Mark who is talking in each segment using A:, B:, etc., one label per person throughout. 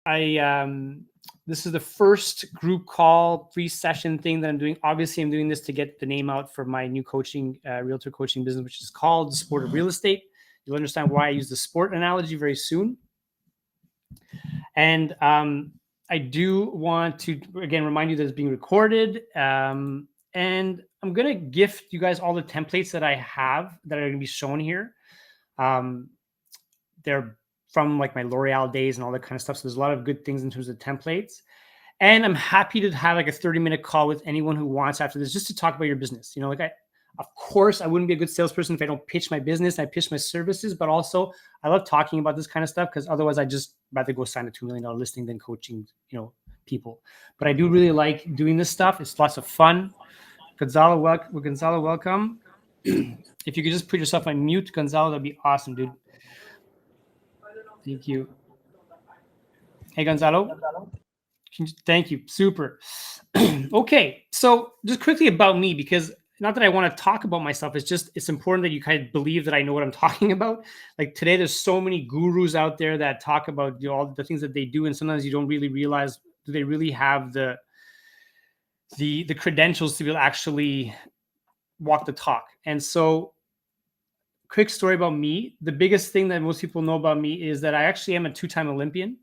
A: This is the first group call free session thing that I'm doing. Obviously, I'm doing this to get the name out for my new coaching, realtor coaching business, which is called The Sport of Real Estate. You'll understand why I use the sport analogy very soon. And I do want to, again, remind you that it's being recorded. And I'm going to gift you guys all the templates that I have that are going to be shown here. They're from like my L'Oreal days and all that kind of stuff. So there's a lot of good things in terms of templates. And I'm happy to have like a 30-minute call with anyone who wants after this, just to talk about your business. You know, of course, I wouldn't be a good salesperson if I don't pitch my business. I pitch my services, but also I love talking about this kind of stuff because otherwise I just rather go sign a $2 million listing than coaching, people. But I do really like doing this stuff. It's lots of fun. Gonzalo, welcome. If you could just put yourself on mute, Gonzalo, that'd be awesome, dude. Thank you. Hey, Gonzalo. Thank you. Super. Okay. So just quickly about me, because not that I want to talk about myself. It's important that you kind of believe that I know what I'm talking about. Like today, there's so many gurus out there that talk about all the things that they do. And sometimes you don't really realize, do they really have the credentials to be able to actually walk the talk? And so quick story about me. The biggest thing that most people know about me is that I actually am a 2-time Olympian.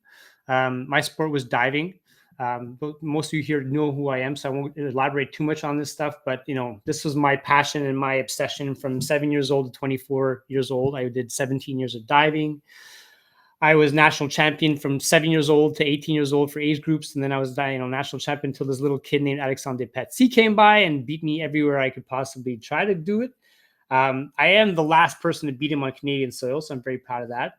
A: My sport was diving. But most of you here know who I am, so I won't elaborate too much on this stuff. But, this was my passion and my obsession from 7 years old to 24 years old. I did 17 years of diving. I was national champion from 7 years old to 18 years old for age groups. And then I was, national champion until this little kid named Alexandre Patsy came by and beat me everywhere I could possibly try to do it. I am the last person to beat him on Canadian soil, so I'm very proud of that.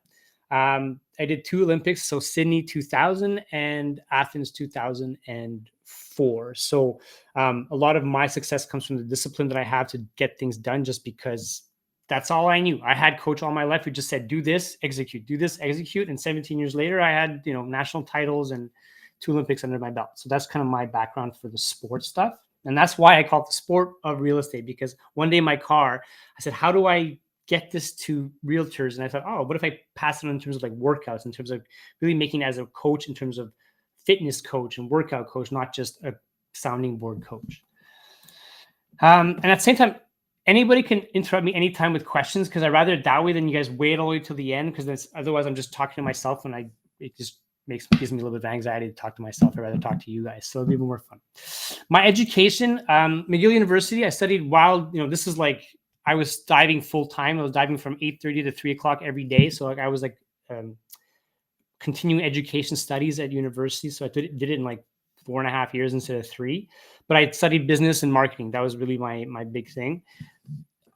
A: I did 2 Olympics, so Sydney 2000 and Athens 2004. So a lot of my success comes from the discipline that I have to get things done, just because that's all I knew. I had coach all my life who just said, do this, execute, do this, execute. And 17 years later, I had, national titles and 2 Olympics under my belt. So that's kind of my background for the sports stuff. And that's why I call it the sport of real estate, because one day in my car, I said, how do I get this to realtors? And I thought, what if I pass it on in terms of like workouts, in terms of really making it as a coach, in terms of fitness coach and workout coach, not just a sounding board coach. And at the same time, anybody can interrupt me anytime with questions, because I'd rather that way than you guys wait all the way till the end, because otherwise I'm just talking to myself and it just gives me a little bit of anxiety to talk to myself. I'd rather talk to you guys. So it'll be more fun. My education, McGill University, I studied while, this is like, I was diving full time. I was diving from 8:30 to 3 o'clock every day. So I was continuing education studies at university. So I did it in like 4.5 years instead of 3. But I studied business and marketing. That was really my big thing.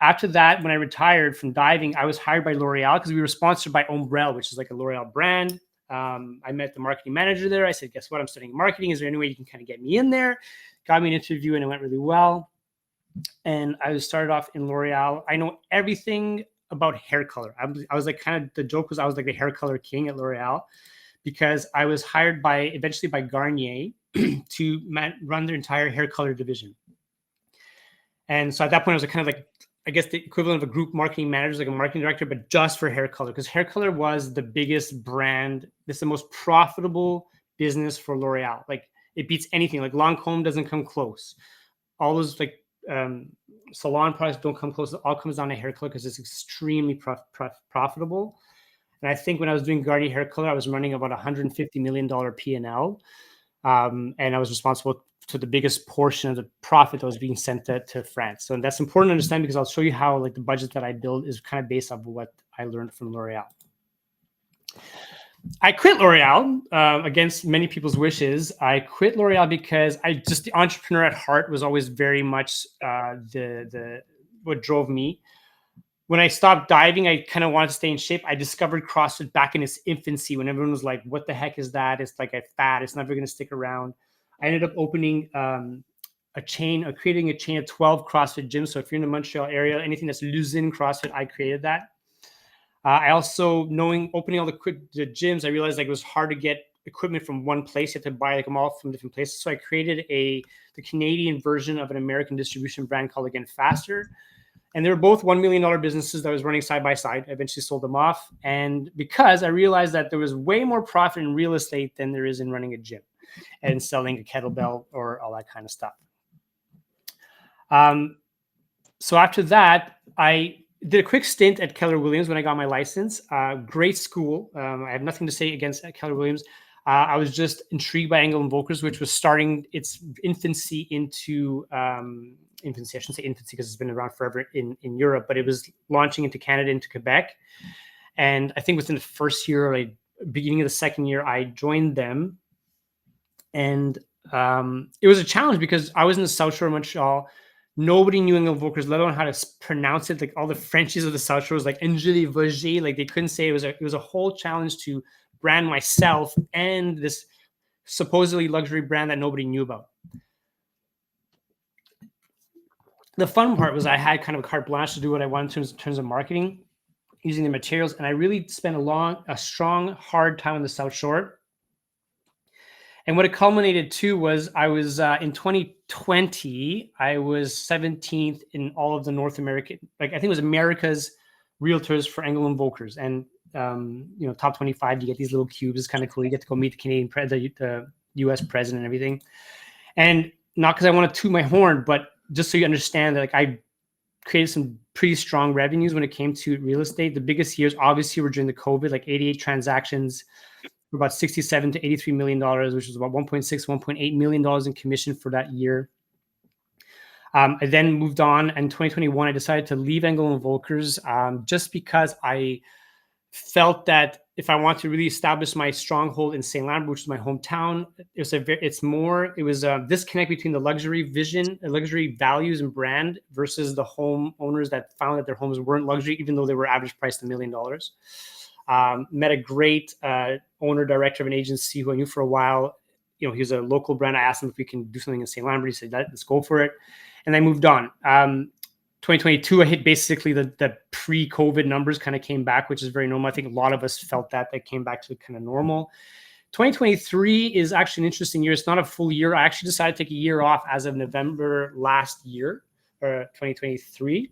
A: After that, when I retired from diving, I was hired by L'Oreal because we were sponsored by Ombrelle, which is like a L'Oreal brand. I met the marketing manager there. I said, guess what? I'm studying marketing. Is there any way you can kind of get me in there? Got me an interview and it went really well. And I started off in L'Oreal. I know everything about hair color. I was like, kind of, the joke was I was like the hair color king at L'Oreal, because I was hired eventually by Garnier to run their entire hair color division. And so at that point, I was kind of like, I guess the equivalent of a group marketing manager, like a marketing director, but just for hair color, because hair color was the biggest brand. It's the most profitable business for L'Oreal. Like it beats anything. Like Lancôme doesn't come close. All those like salon products don't come close. It all comes down to hair color because it's extremely profitable. And I think when I was doing Garnier hair color, I was running about $150 million P&L. And I was responsible to the biggest portion of the profit that was being sent to France. So that's important to understand, because I'll show you how like the budget that I build is kind of based off of what I learned from L'Oreal. I quit L'Oreal against many people's wishes. I quit L'Oreal because the entrepreneur at heart was always very much what drove me. When I stopped diving, I kind of wanted to stay in shape. I discovered CrossFit back in its infancy, when everyone was like, what the heck is that? It's like a fad. It's never going to stick around. I ended up opening creating a chain of 12 CrossFit gyms. So if you're in the Montreal area, anything that's Luzin CrossFit, I created that. I also, opening all the gyms, I realized like it was hard to get equipment from one place. You have to buy them all from different places. So I created the Canadian version of an American distribution brand called, again, Faster. And they were both $1 million businesses that I was running side by side. I eventually sold them off. And because I realized that there was way more profit in real estate than there is in running a gym and selling a kettlebell or all that kind of stuff. So after that, I did a quick stint at Keller Williams when I got my license. Great school. I have nothing to say against Keller Williams. I was just intrigued by Angle & Volkers, which was starting its infancy into infancy. I shouldn't say infancy because it's been around forever in Europe, but it was launching into Canada, into Quebec. And I think within the first year, or beginning of the second year, I joined them. And it was a challenge because I was in the South Shore of Montreal. Nobody knew Angle & Volkers, let alone how to pronounce it. Like all the Frenchies of the South Shore was like Angeli Vaugier. Like they couldn't say it. It was a whole challenge to brand myself and this supposedly luxury brand that nobody knew about. The fun part was I had kind of a carte blanche to do what I wanted in terms of marketing, using the materials. And I really spent a strong, hard time on the South Shore. And what it culminated to was I was in 2020, I was 17th in all of the North American, like I think it was America's realtors for Angle & Volkers. And top 25, you get these little cubes. It's kind of cool. You get to go meet the Canadian the US president and everything. And not because I want to toot my horn, but just so you understand that like I created some pretty strong revenues when it came to real estate. The biggest years obviously were during the COVID, like 88 transactions, for about $67 to $83 million, which was about $1.6, $1.8 million in commission for that year. I then moved on. In 2021, I decided to leave Angle & Volkers just because I felt that if I want to really establish my stronghold in St. Lambert, which is my hometown, it was a disconnect between the luxury vision, luxury values and brand versus the home owners that found that their homes weren't luxury, even though they were average priced $1 million. Met a great owner director of an agency who I knew for a while. He was a local brand. I asked him if we can do something in St. Lambert. He said, let's go for it. And I moved on. 2022, I hit basically the pre-COVID numbers kind of came back, which is very normal. I think a lot of us felt that came back to kind of normal. 2023 is actually an interesting year. It's not a full year. I actually decided to take a year off as of November last year, or 2023.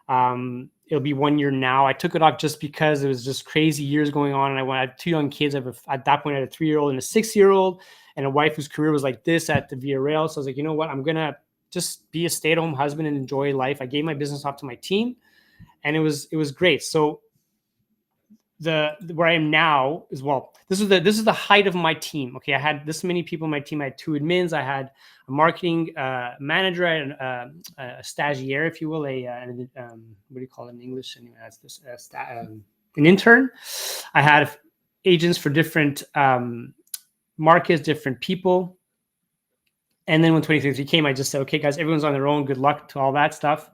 A: It'll be 1 year now. I took it off just because it was just crazy years going on. And I had two young kids. At that point, I had a 3-year-old and a 6-year-old, and a wife whose career was like this at the Via Rail. So I was like, you know what? I'm going to just be a stay-at-home husband and enjoy life. I gave my business off to my team, and it was great. So where I am now is, well, this is the height of my team. Okay, I had this many people in my team. I had 2 admins. I had a marketing manager, and a stagiaire, if you will, what do you call it in English? Anyway, that's this an intern. I had agents for different markets, different people. And then when 2023 came, I just said, okay, guys, everyone's on their own. Good luck to all that stuff.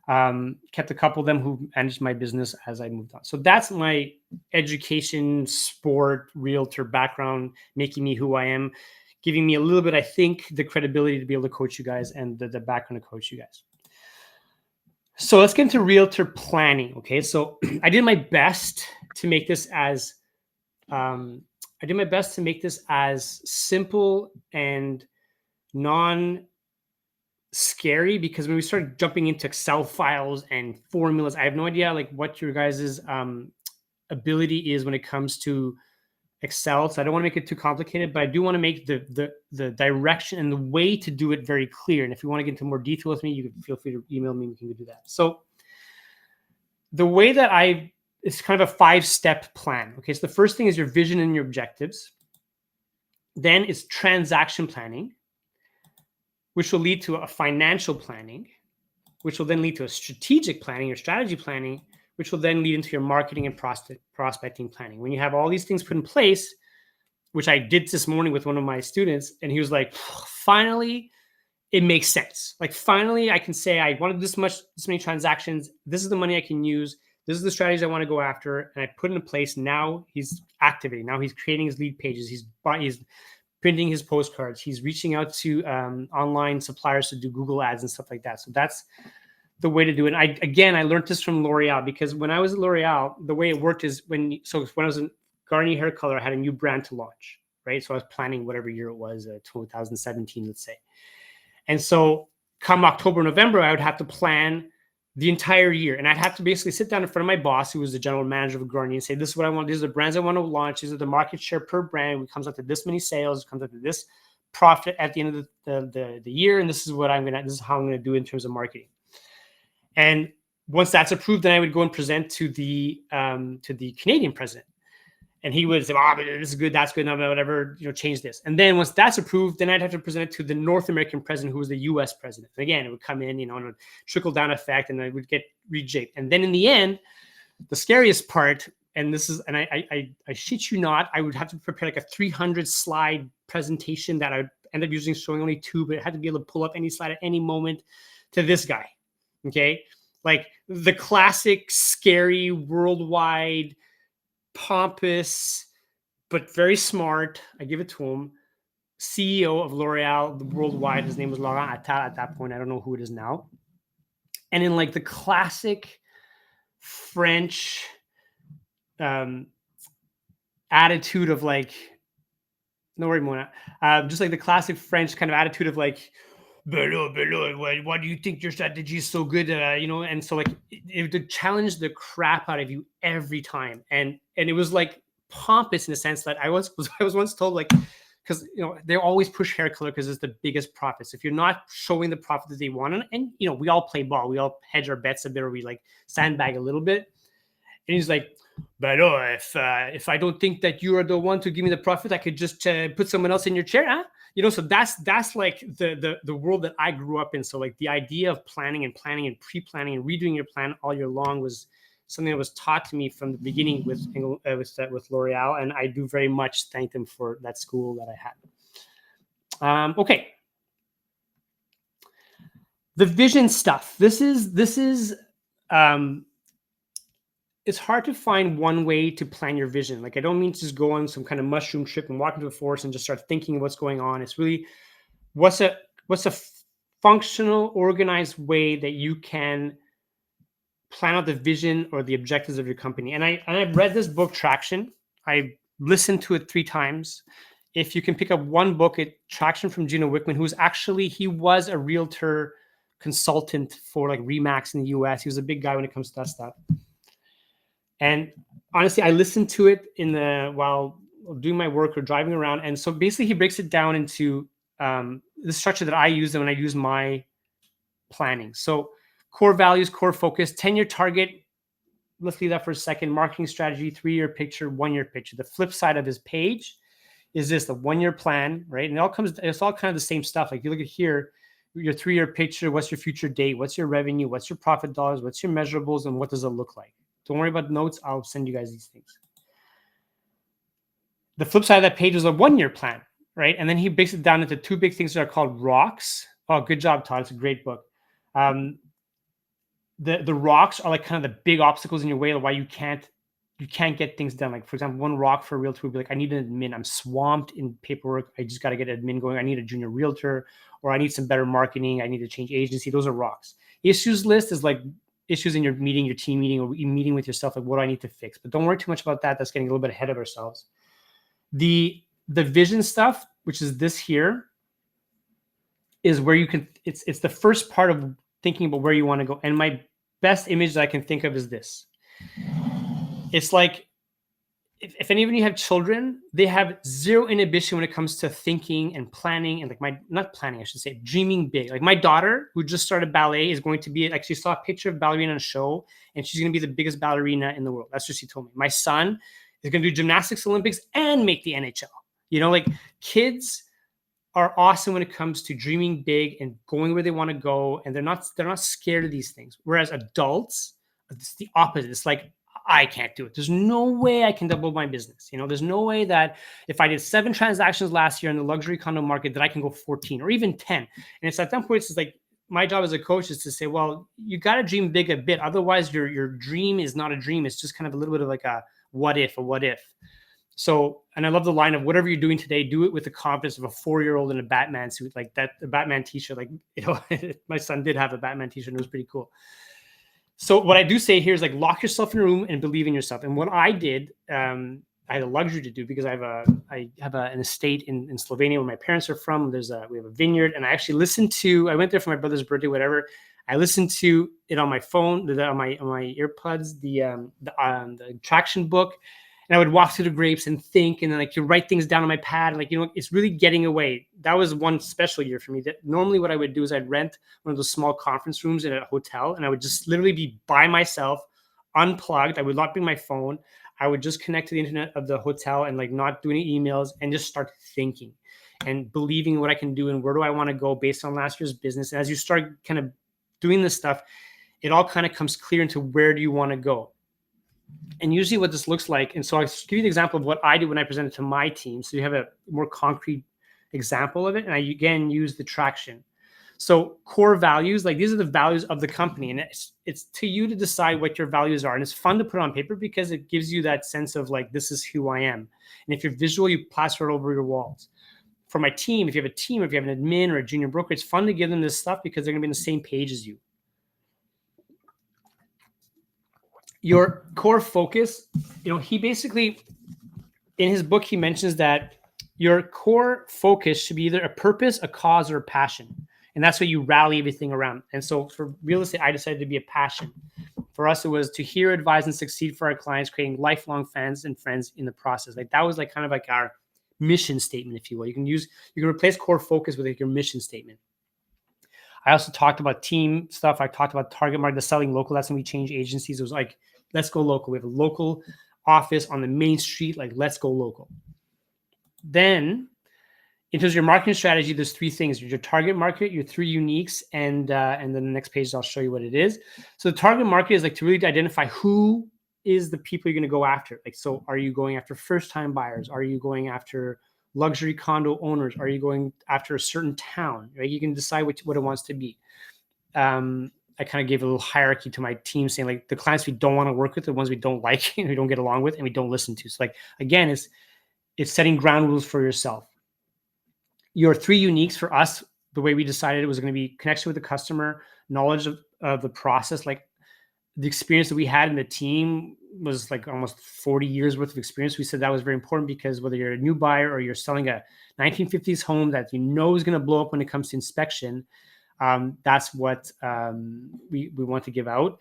A: Kept a couple of them who managed my business as I moved on. So that's my education, sport, realtor background, making me who I am, giving me a little bit, I think, the credibility to be able to coach you guys and the background to coach you guys. So let's get into realtor planning. Okay. So I did my best to make this as simple and non-scary, because when we started jumping into Excel files and formulas, I have no idea like what your guys' ability is when it comes to Excel. So I don't want to make it too complicated, but I do want to make the direction and the way to do it very clear. And if you want to get into more detail with me, you can feel free to email me. We can do that. So the way that it's kind of a 5-step plan. Okay. So the first thing is your vision and your objectives. Then it's transaction planning, which will lead to a financial planning, which will then lead to a strategic planning or strategy planning, which will then lead into your marketing and prospecting planning. When you have all these things put in place, which I did this morning with one of my students, and he was like, finally, it makes sense. Like, finally, I can say I wanted this many transactions. This is the money I can use. This is the strategies I want to go after. And I put it in place. Now he's activating. Now he's creating his lead pages. He's printing his postcards. He's reaching out to online suppliers to do Google ads and stuff like that. So that's the way to do it. And I learned this from L'Oreal, because when I was at L'Oreal, the way it worked is when I was in Garnier Hair Color, I had a new brand to launch, right? So I was planning whatever year it was, 2017, let's say. And so come October, November, I would have to plan the entire year. And I'd have to basically sit down in front of my boss, who was the general manager of Garnier, and say, this is what I want. These are the brands I want to launch. These are the market share per brand. It comes up to this many sales. It comes up to this profit at the end of the year. And this is how I'm going to do it in terms of marketing. And once that's approved, then I would go and present to the Canadian president. And he would say, this is good, that's good, no, whatever, change this. And then once that's approved, then I'd have to present it to the North American president, who was the US president. And again, it would come in, on a trickle down effect, and I would get rejigged. And then in the end, the scariest part, and this is, and I shit you not, I would have to prepare like a 300 slide presentation that I would end up using, showing only 2, but it had to be able to pull up any slide at any moment, to this guy. Okay. Like the classic, scary, worldwide, pompous, but very smart, I give it to him, CEO of L'Oreal worldwide. His name was Laurent Attal at that point. I don't know who it is now. And in like the classic French attitude of like, no worry, Mona, just like the classic French kind of attitude of like, Bello, why do you think your strategy is so good? And so like it would challenge the crap out of you every time. And it was like pompous in the sense that I was once told, like, because they always push hair color because it's the biggest profits. If you're not showing the profit that they want, and we all play ball, we all hedge our bets a bit, or we like sandbag a little bit. And he's like, but if I don't think that you are the one to give me the profit, I could just put someone else in your chair, huh? So that's like the world that I grew up in. So like the idea of planning and pre-planning and redoing your plan all year long was something that was taught to me from the beginning with L'Oreal, and I do very much thank them for that school that I had. Okay, the vision stuff. This is it's hard to find one way to plan your vision. Like, I don't mean to just go on some kind of mushroom trip and walk into a forest and just start thinking what's going on. It's really what's a functional, organized way that you can plan out the vision or the objectives of your company. And I've read this book, Traction. I listened to it 3 times. If you can pick up one book, Traction from Gino Wickman, he was a realtor consultant for like Remax in the US. He was a big guy when it comes to that stuff. And honestly, I listened to it while doing my work or driving around. And so basically he breaks it down into the structure that I use when I use my planning. So core values, core focus, 10-year target. Let's leave that for a second. Marketing strategy, 3-year picture, 1-year picture. The flip side of his page is this, the 1-year plan, right? And it's all kind of the same stuff. Like you look at here, your 3-year picture, what's your future date? What's your revenue? What's your profit dollars? What's your measurables? And what does it look like? Don't worry about notes. I'll send you guys these things. The flip side of that page is a 1-year plan, right? And then he breaks it down into 2 big things that are called rocks. Oh, good job, Todd. It's a great book. The rocks are like kind of the big obstacles in your way of why you can't get things done. Like, for example, one rock for a realtor would be like, I need an admin. I'm swamped in paperwork. I just got to get admin going. I need a junior realtor, or I need some better marketing. I need to change agency. Those are rocks. Issues list is like issues in your meeting, your team meeting, or meeting with yourself. Like, what do I need to fix? But don't worry too much about that. That's getting a little bit ahead of ourselves. The vision stuff, which is this here, is where you can, it's the first part of thinking about where you want to go. And my best image that I can think of is this. It's like, if any of you have children, they have zero inhibition when it comes to thinking and planning and dreaming big. Like my daughter, who just started ballet, is going to be, like, she saw a picture of ballerina on a show, and she's going to be the biggest ballerina in the world. That's what she told me. My son is going to do gymnastics Olympics and make the NHL. Like, kids are awesome when it comes to dreaming big and going where they want to go, and they're not scared of these things. Whereas adults, it's the opposite. It's like, I can't do it. There's no way I can double my business. There's no way that if I did 7 transactions last year in the luxury condo market, that I can go 14 or even 10. And it's at that point, it's like, my job as a coach is to say, well, you got to dream big a bit. Otherwise, your dream is not a dream. It's just kind of a little bit of like a what if. So, and I love the line of, whatever you're doing today, do it with the confidence of a 4-year-old in a Batman suit, like that, the Batman t-shirt. Like, my son did have a Batman t-shirt, and it was pretty cool. So what I do say here is, like, lock yourself in a room and believe in yourself. And what I did, I had a luxury to do, because I have an estate in Slovenia where my parents are from. We have a vineyard, and I actually I went there for my brother's birthday, whatever. I listen to it on my phone, on my earbuds, the traction book, and I would walk through the grapes and think, and then like you write things down on my pad, and like it's really getting away. That was one special year for me. That normally what I would do is I'd rent one of those small conference rooms in a hotel, and I would just literally be by myself, unplugged. I would not bring my phone. I would just connect to the internet of the hotel and like not do any emails and just start thinking and believing what I can do and where do I want to go based on last year's business. And as you start kind of doing this stuff, it all kind of comes clear into where do you want to go. And usually what this looks like, and so I'll give you the example of what I do when I present it to my team. So you have a more concrete example of it. And I, again, use the traction. So core values, like these are the values of the company. And it's to you to decide what your values are. And it's fun to put on paper because it gives you that sense of like, this is who I am. And if you're visual, you plaster it over your walls. For my team, if you have a team, if you have an admin or a junior broker, it's fun to give them this stuff because they're going to be on the same page as you. Your core focus, he basically, in his book, he mentions that your core focus should be either a purpose, a cause, or a passion. And that's what you rally everything around. And so for real estate, I decided to be a passion. For us, it was to hear, advise, and succeed for our clients, creating lifelong fans and friends in the process. Like that was like kind of like our mission statement, if you will. You can replace core focus with like your mission statement. I also talked about team stuff. I talked about target market, the selling local. That's when we changed agencies. It was like, let's go local. We have a local office on the main street. Like, let's go local. Then, in terms of your marketing strategy, there's three things: your target market, your three uniques, and then the next page I'll show you what it is. So the target market is like to really identify who is the people you're going to go after. Like, so are you going after first-time buyers? Are you going after luxury condo owners? Are you going after a certain town? Right? You can decide what it wants to be. I kind of gave a little hierarchy to my team, saying like the clients we don't want to work with, the ones we don't like, and we don't get along with, and we don't listen to. So like again, it's setting ground rules for yourself. Your three uniques for us, the way we decided it was going to be connection with the customer, knowledge of the process. Like the experience that we had in the team was like almost 40 years worth of experience. We said that was very important because whether you're a new buyer or you're selling a 1950s home that you know is going to blow up when it comes to inspection, that's what we want to give out.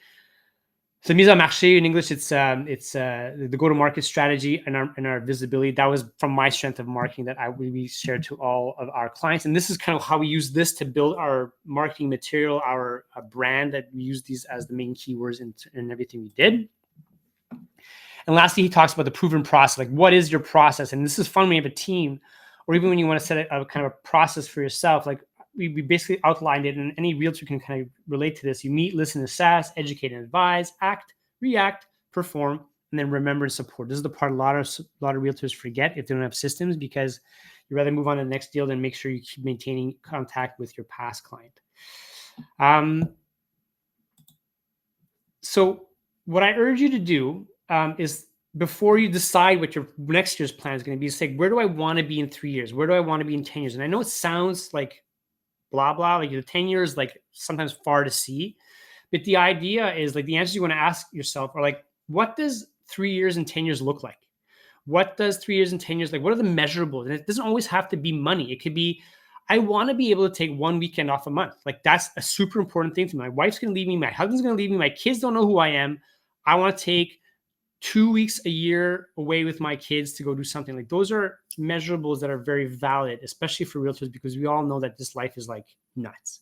A: So mise en marché in English, it's the go-to-market strategy and our visibility. That was from my strength of marketing that we shared to all of our clients. And this is kind of how we use this to build our marketing material, our brand, that we use these as the main keywords in everything we did. And lastly, he talks about the proven process. Like, what is your process? And this is fun when you have a team, or even when you want to set a kind of a process for yourself. Like we basically outlined it, and any realtor can kind of relate to this. You meet, listen, assess, educate, and advise, act, react, perform, and then remember and support. This is the part a lot of realtors forget if they don't have systems, because you'd rather move on to the next deal than make sure you keep maintaining contact with your past client. So what I urge you to do is, before you decide what your next year's plan is going to be, say, where do I want to be in 3 years? Where do I want to be in 10 years? And I know it sounds like blah, blah, like 10 years, like sometimes far to see. But the idea is like the answers you want to ask yourself are like, what does 3 years and 10 years look like? What does 3 years and 10 years like? What are the measurables? And it doesn't always have to be money. It could be, I want to be able to take one weekend off a month. Like that's a super important thing to me. My wife's going to leave me. My husband's going to leave me. My kids don't know who I am. I want to take 2 weeks a year away with my kids to go do something. Like those are measurables that are very valid, especially for realtors, because we all know that this life is like nuts.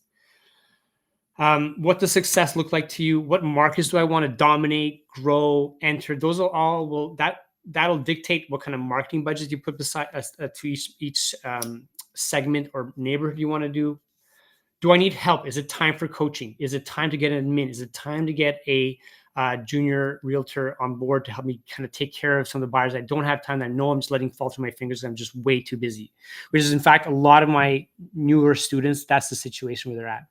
A: What does success look like to you? What markets do I want to dominate, grow, enter? Those are all, that'll dictate what kind of marketing budget you put beside to each segment or neighborhood you want to do. Do I need help? Is it time for coaching? Is it time to get an admin? Is it time to get a junior realtor on board to help me kind of take care of some of the buyers I don't have time, that I know I'm just letting fall through my fingers, I'm just way too busy? Which is, in fact, a lot of my newer students, that's the situation where they're at.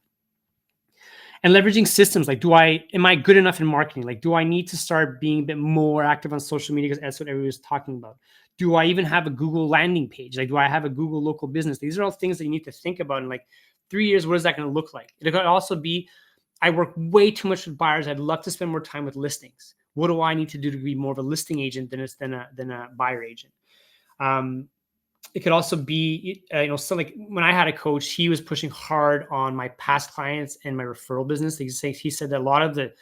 A: And leveraging systems, like, am I good enough in marketing? Like, do I need to start being a bit more active on social media? Because that's what everybody was talking about. Do I even have a Google landing page? Like, do I have a Google local business? These are all things that you need to think about. And like 3 years, what is that going to look like? It could also be, I work way too much with buyers. I'd love to spend more time with listings. What do I need to do to be more of a listing agent than a buyer agent? It could also be, so like when I had a coach, he was pushing hard on my past clients and my referral business. He said that a lot of the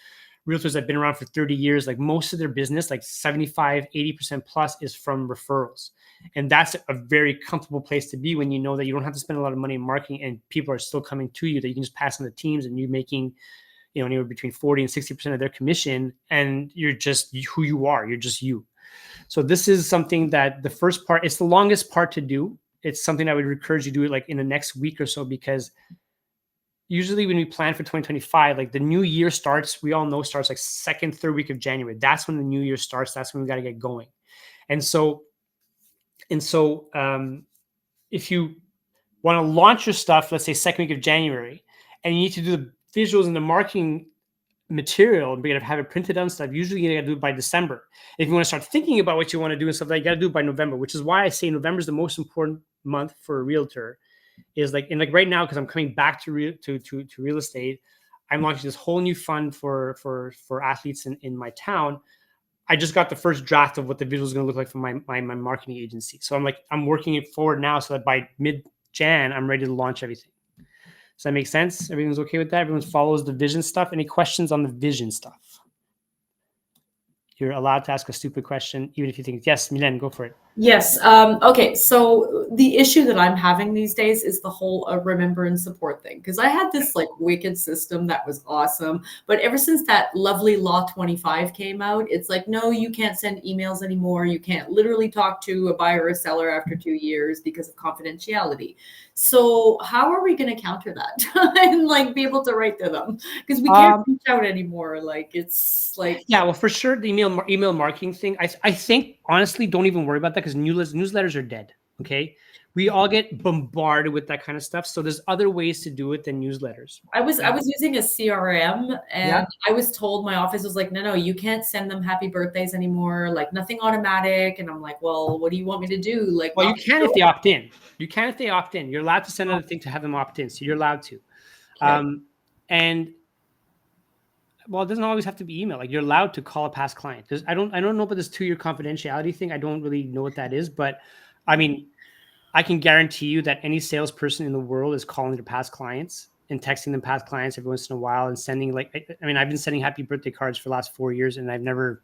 A: realtors that have been around for 30 years, like most of their business, like 75, 80% plus is from referrals. And that's a very comfortable place to be when you know that you don't have to spend a lot of money in marketing and people are still coming to you, that you can just pass on the teams and you're making, anywhere between 40 and 60% of their commission. And you're just who you are. You're just you. So this is something that the first part, it's the longest part to do. It's something I would encourage you to do it like in the next week or so, because usually when we plan for 2025, like the new year starts, we all know starts like second, third week of January. That's when the new year starts. That's when we got to get going. And so, if you want to launch your stuff, let's say second week of January, and you need to do the visuals and the marketing material and be able to have it printed out and stuff, usually you got to do it by December. If you want to start thinking about what you want to do and stuff, like you got to do it by November, which is why I say November is the most important month for a realtor. Is like, and like right now, because I'm coming back to real estate, I'm launching this whole new fund for athletes in my town. I just got the first draft of what the visual is going to look like for my marketing agency. So I'm working it forward now so that by mid-Jan, I'm ready to launch everything. Does that make sense? Everyone's okay with that? Everyone follows the vision stuff? Any questions on the vision stuff? You're allowed to ask a stupid question, even if you think, yes, Milen, go for it.
B: Yes. Okay. So the issue that I'm having these days is the whole remember and support thing. Because I had this like wicked system that was awesome. But ever since that lovely Law 25 came out, it's like, no, you can't send emails anymore. You can't literally talk to a buyer or a seller after 2 years because of confidentiality. So how are we going to counter that and like be able to write to them? Because we can't reach out anymore. Like it's like,
A: yeah, well, for sure, the email marketing thing. I think honestly, don't even worry about that because newsletters are dead. Okay, we all get bombarded with that kind of stuff. So there's other ways to do it than newsletters.
B: I was using a CRM and I was told, my office was like, no, you can't send them happy birthdays anymore, like nothing automatic. And I'm like, well, what do you want me to do? Like,
A: well, you can if they opt in. You can if they opt in. You're allowed to send out a thing to have them opt in. So you're allowed to.
B: Okay.
A: And well, it doesn't always have to be email. Like you're allowed to call a past client. I don't know about this 2-year confidentiality thing. I don't really know what that is, but I mean, I can guarantee you that any salesperson in the world is calling their past clients and texting them past clients every once in a while and sending I mean, I've been sending happy birthday cards for the last 4 years and I've never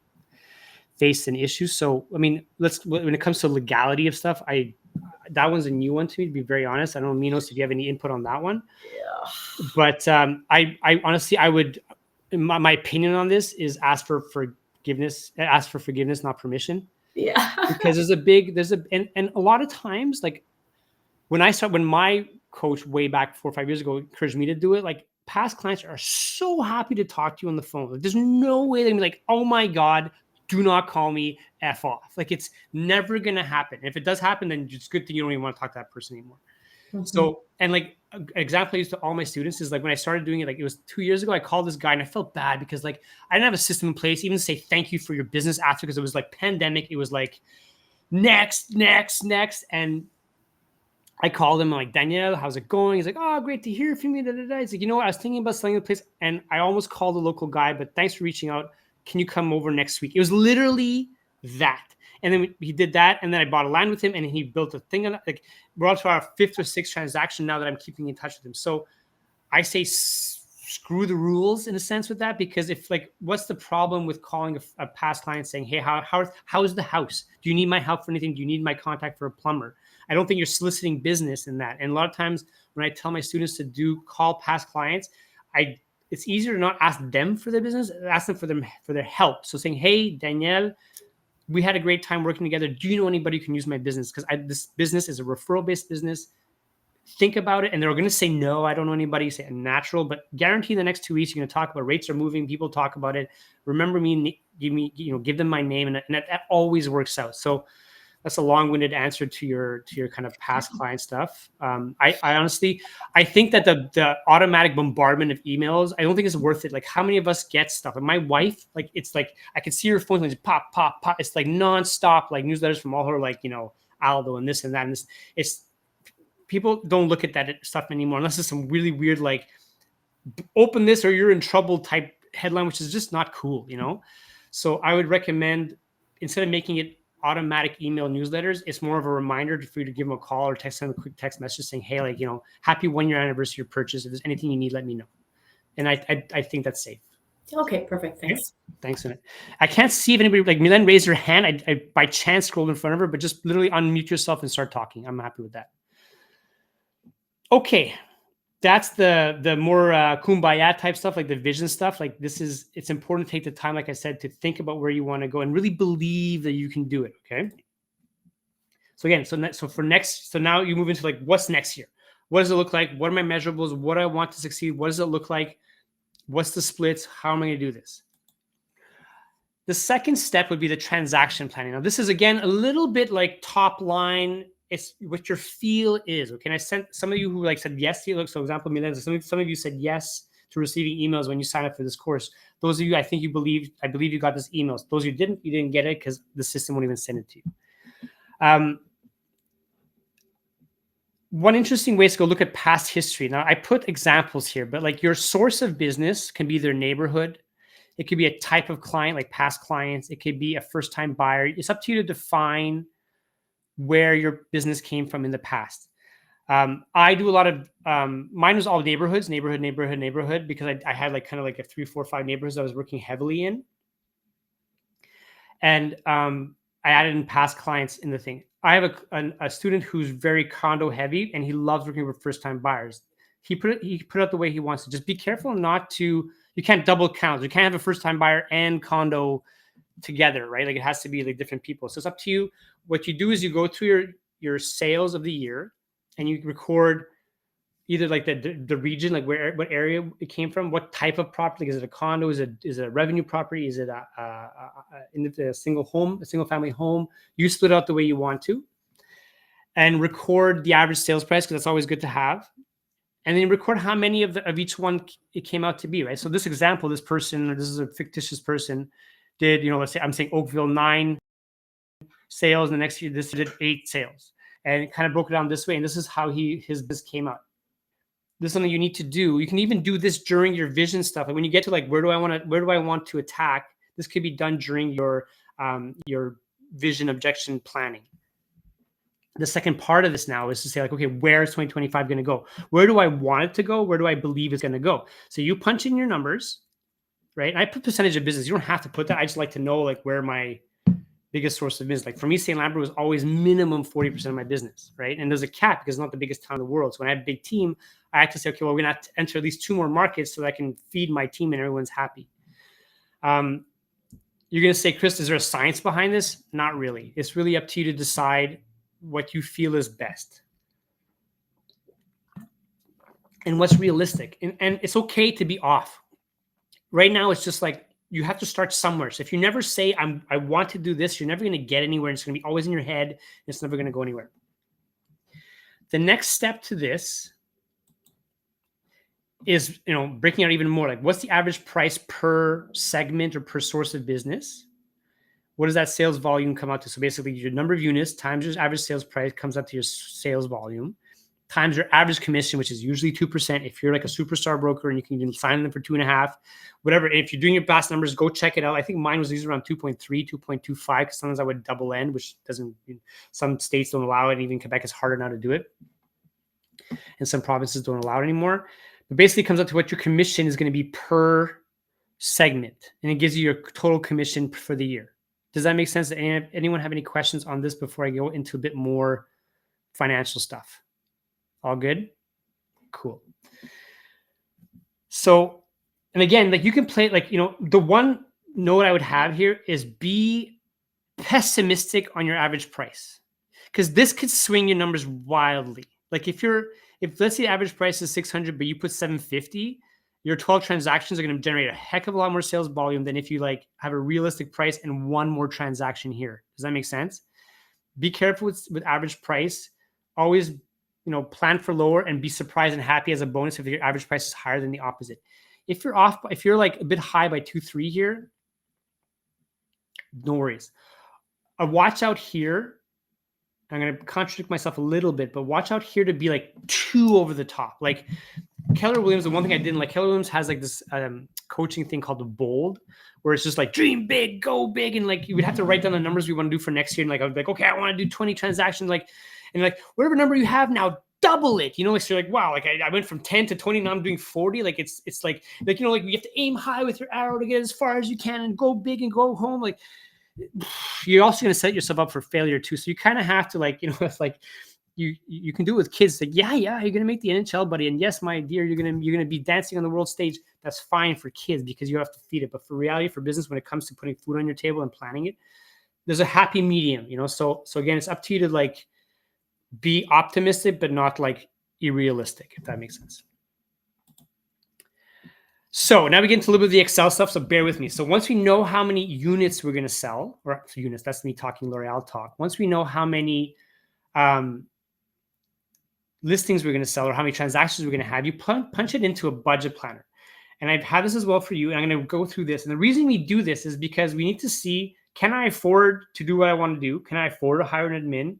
A: faced an issue. So, I mean, when it comes to legality of stuff, that one's a new one to me, to be very honest. I don't know, Minos, if you have any input on that one.
B: Yeah.
A: But I honestly, I would, my opinion on this is ask for forgiveness, not permission.
B: Yeah.
A: Because and a lot of times, like when my coach way back 4 or 5 years ago encouraged me to do it, like past clients are so happy to talk to you on the phone. Like, there's no way they can be like, oh my God, do not call me, F off. Like it's never going to happen. If it does happen, then it's a good thing you don't even want to talk to that person anymore. Mm-hmm. So, and like an example I used to all my students is like when I started doing it, like it was 2 years ago, I called this guy and I felt bad because like I didn't have a system in place, even to say thank you for your business after, because it was like pandemic. It was like next. And I called him, I'm like, Danielle, how's it going? He's like, oh, great to hear from you. He's like, you know what? I was thinking about selling the place and I almost called the local guy, but thanks for reaching out. Can you come over next week? It was literally that. And then he did that. And then I bought a land with him and he built a thing on it. Like we're on to our 5th or 6th transaction now that I'm keeping in touch with him. So I say screw the rules in a sense with that, because if like, what's the problem with calling a past client saying, hey, how's the house? Do you need my help for anything? Do you need my contact for a plumber? I don't think you're soliciting business in that. And a lot of times when I tell my students to call past clients, it's easier to not ask them for their business, ask them for their help. So saying, hey, Danielle, we had a great time working together. Do you know anybody who can use my business? Because this business is a referral-based business. Think about it. And they're going to say, no, I don't know anybody. Say natural, but guarantee the next 2 weeks, you're going to talk about rates are moving. People talk about it. Remember me, give them my name. And that always works out. So that's a long-winded answer to your kind of past client stuff. I honestly, I think that the automatic bombardment of emails, I don't think it's worth it. Like how many of us get stuff? And my wife, like it's like I could see her phone like pop, pop, pop. It's like nonstop, like newsletters from all her, like Aldo and this and that and this. It's people don't look at that stuff anymore unless it's some really weird like open this or you're in trouble type headline, which is just not cool, So I would recommend, instead of making it automatic email newsletters, it's more of a reminder for you to give them a call or text them a quick text message saying, hey, like, happy 1 year anniversary of purchase. If there's anything you need, let me know. And I think that's safe.
B: Okay, perfect. Thanks.
A: Okay. Thanks, Annette. I can't see if anybody, like Milen raised her hand. I by chance scrolled in front of her, but just literally unmute yourself and start talking. I'm happy with that. Okay. That's the more kumbaya type stuff, like the vision stuff. Like it's important to take the time, like I said, to think about where you want to go and really believe that you can do it. Okay. So again, so now you move into like, what's next year? What does it look like? What are my measurables? What do I want to succeed? What does it look like? What's the splits? How am I going to do this? The second step would be the transaction planning. Now, this is, again, a little bit like top line. It's what your feel is. Okay. And I sent some of you who like said yes to it. So, for example, some of you said yes to receiving emails when you sign up for this course. Those of you, I believe you got this emails. Those of you didn't get it because the system won't even send it to you. One interesting way is to go look at past history. Now, I put examples here, but like your source of business can be their neighborhood. It could be a type of client, like past clients. It could be a first-time buyer. It's up to you to define where your business came from in the past. I do a lot of, mine was all neighborhoods, neighborhood, because I had like kind of like a 3, 4, 5 neighborhoods I was working heavily in. And I added in past clients in the thing. I have a student who's very condo heavy and he loves working with first-time buyers. He put it out the way he wants to. Just be careful not to, you can't double count. You can't have a first-time buyer and condo together, right? Like it has to be like different people. So it's up to you. What you do is you go through your sales of the year and you record either like the region, like what area it came from, what type of property. Is it a condo? Is it a revenue property? Is it a single family home? You split out the way you want to, and record the average sales price, because that's always good to have. And then record how many of each one it came out to be, right? So this example, this is a fictitious person, did, let's say I'm saying Oakville 9 sales, and the next year this did 8 sales, and it kind of broke it down this way. And this is how his business came out. This is something you need to do. You can even do this during your vision stuff. Like when you get to like, where do I want to attack? This could be done during your vision objection planning. The second part of this now is to say like, okay, where is 2025 going to go? Where do I want it to go? Where do I believe it's going to go? So you punch in your numbers, right? And I put percentage of business. You don't have to put that. I just like to know like where my biggest source of business. Like for me, St. Lambert was always minimum 40% of my business, right? And there's a cap because it's not the biggest town in the world. So when I had a big team, I had to say, okay, well, we're going to enter at least 2 more markets so that I can feed my team and everyone's happy. You're going to say, Chris, is there a science behind this? Not really. It's really up to you to decide what you feel is best and what's realistic. And it's okay to be off. Right now, it's just like, you have to start somewhere. So if you never say, I want to do this, you're never going to get anywhere. It's going to be always in your head. And it's never going to go anywhere. The next step to this is, breaking out even more. Like, what's the average price per segment or per source of business? What does that sales volume come out to? So basically, your number of units times your average sales price comes out to your sales volume, times your average commission, which is usually 2%. If you're like a superstar broker and you can sign them for 2.5, whatever. And if you're doing your past numbers, go check it out. I think mine was usually around 2.3, 2.25, because sometimes I would double end, which doesn't, some states don't allow it. Even Quebec is harder now to do it. And some provinces don't allow it anymore. But basically it comes up to what your commission is going to be per segment. And it gives you your total commission for the year. Does that make sense? Anyone have any questions on this before I go into a bit more financial stuff? All good? Cool. So, and again, like you can play, like, the one note I would have here is be pessimistic on your average price, because this could swing your numbers wildly. Like if let's say the average price is 600, but you put 750, your 12 transactions are going to generate a heck of a lot more sales volume than if you like have a realistic price and one more transaction here. Does that make sense? Be careful with average price. Always, plan for lower and be surprised and happy as a bonus if your average price is higher than the opposite. If you're like a bit high by 2, 3 here, no worries. Watch out here. I'm going to contradict myself a little bit, but watch out here to be like too over the top. Like Keller Williams, the one thing I didn't like, Keller Williams has like this coaching thing called the BOLD, where it's just like dream big, go big, and like you would have to write down the numbers we want to do for next year. And like I was like, okay, I want to do 20 transactions, like, and like whatever number you have now, double it. You know, so you're like, wow, like I went from 10 to 20, now I'm doing 40. Like it's like you know, like you have to aim high with your arrow to get as far as you can and go big and go home. Like you're also going to set yourself up for failure too. So you kind of have to, like, you know, it's like you can do it with kids. Like, yeah, you're going to make the NHL, buddy. And yes, my dear, you're going to be dancing on the world stage. That's fine for kids because you have to feed it. But for reality, for business, when it comes to putting food on your table and planning it, there's a happy medium, you know? So again, it's up to you to like be optimistic, but not like unrealistic, if that makes sense. So now we get into a little bit of the Excel stuff. So bear with me. So once we know how many units we're going to sell, or units, that's me talking L'Oreal talk. Once we know how many listings we're going to sell or how many transactions we're going to have, you punch it into a budget planner. And I've had this as well for you. And I'm going to go through this. And the reason we do this is because we need to see, can I afford to do what I want to do? Can I afford to hire an admin?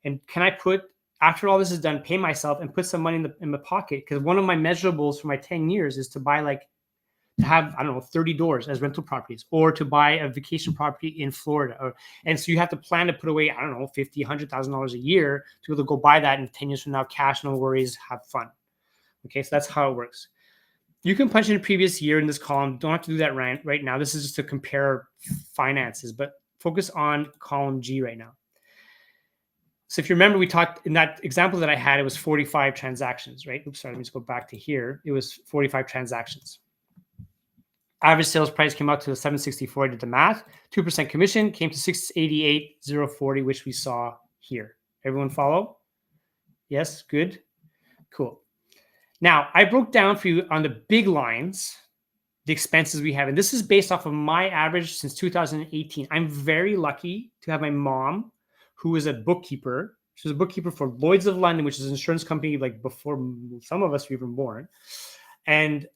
A: And can I put, after all this is done, pay myself and put some money in the pocket? Because one of my measurables for my 10 years is to buy to have, I don't know, 30 doors as rental properties, or to buy a vacation property in Florida. And so you have to plan to put away, I don't know, $50,000, $100,000 a year to be able to go buy that in 10 years from now, cash, no worries, have fun. Okay, so that's how it works. You can punch in a previous year in this column. Don't have to do that right now. This is just to compare finances, but focus on column G right now. So if you remember, we talked in that example that I had, it was 45 transactions, right? Oops, sorry, let me just go back to here. It was 45 transactions. Average sales price came out to 764. I did the math. 2% commission came to 688,040, which we saw here. Everyone follow? Yes, good, cool. Now I broke down for you on the big lines the expenses we have, and this is based off of my average since 2018. I'm very lucky to have my mom, who is a bookkeeper. She was a bookkeeper for Lloyd's of London, which is an insurance company like before some of us were even born, and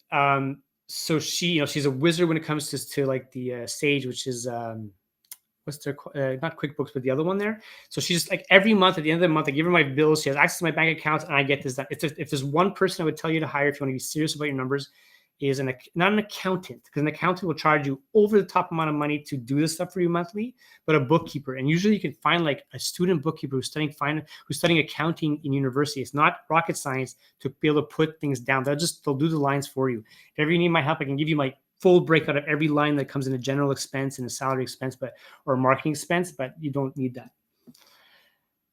A: so she, you know, she's a wizard when it comes to like the Sage, which is what's their not QuickBooks, but the other one there. So she's like every month at the end of the month, I give her my bills. She has access to my bank accounts, and I get this done. If there's one person I would tell you to hire if you want to be serious about your numbers, is not an accountant, because an accountant will charge you over the top amount of money to do this stuff for you monthly, but a bookkeeper. And usually you can find like a student bookkeeper who's studying accounting in university. It's not rocket science to be able to put things down. They'll do the lines for you. If ever you need my help, I can give you my full breakout of every line that comes in a general expense and a salary expense, or a marketing expense, but you don't need that.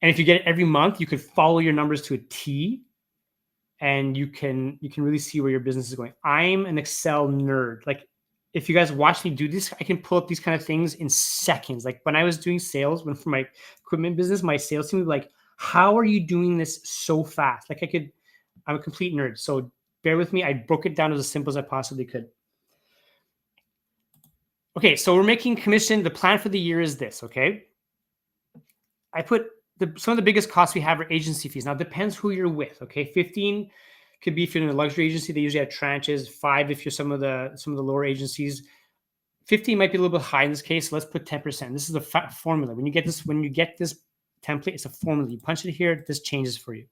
A: And if you get it every month, you could follow your numbers to a T, and you can really see where your business is going. I'm an Excel nerd. Like if you guys watch me do this, I can pull up these kind of things in seconds. Like when I was doing sales, for my equipment business, my sales team would be like, how are you doing this so fast? Like I'm a complete nerd. So bear with me. I broke it down as simple as I possibly could. Okay, so we're making commission. The plan for the year is this, okay? I put some of the biggest costs we have are agency fees. Now, it depends who you're with, okay? 15 could be if you're in a luxury agency. They usually have tranches. 5 if you're some of the lower agencies. 15 might be a little bit high in this case. So let's put 10%. This is a formula. When you get this template, it's a formula. You punch it here. This changes for you.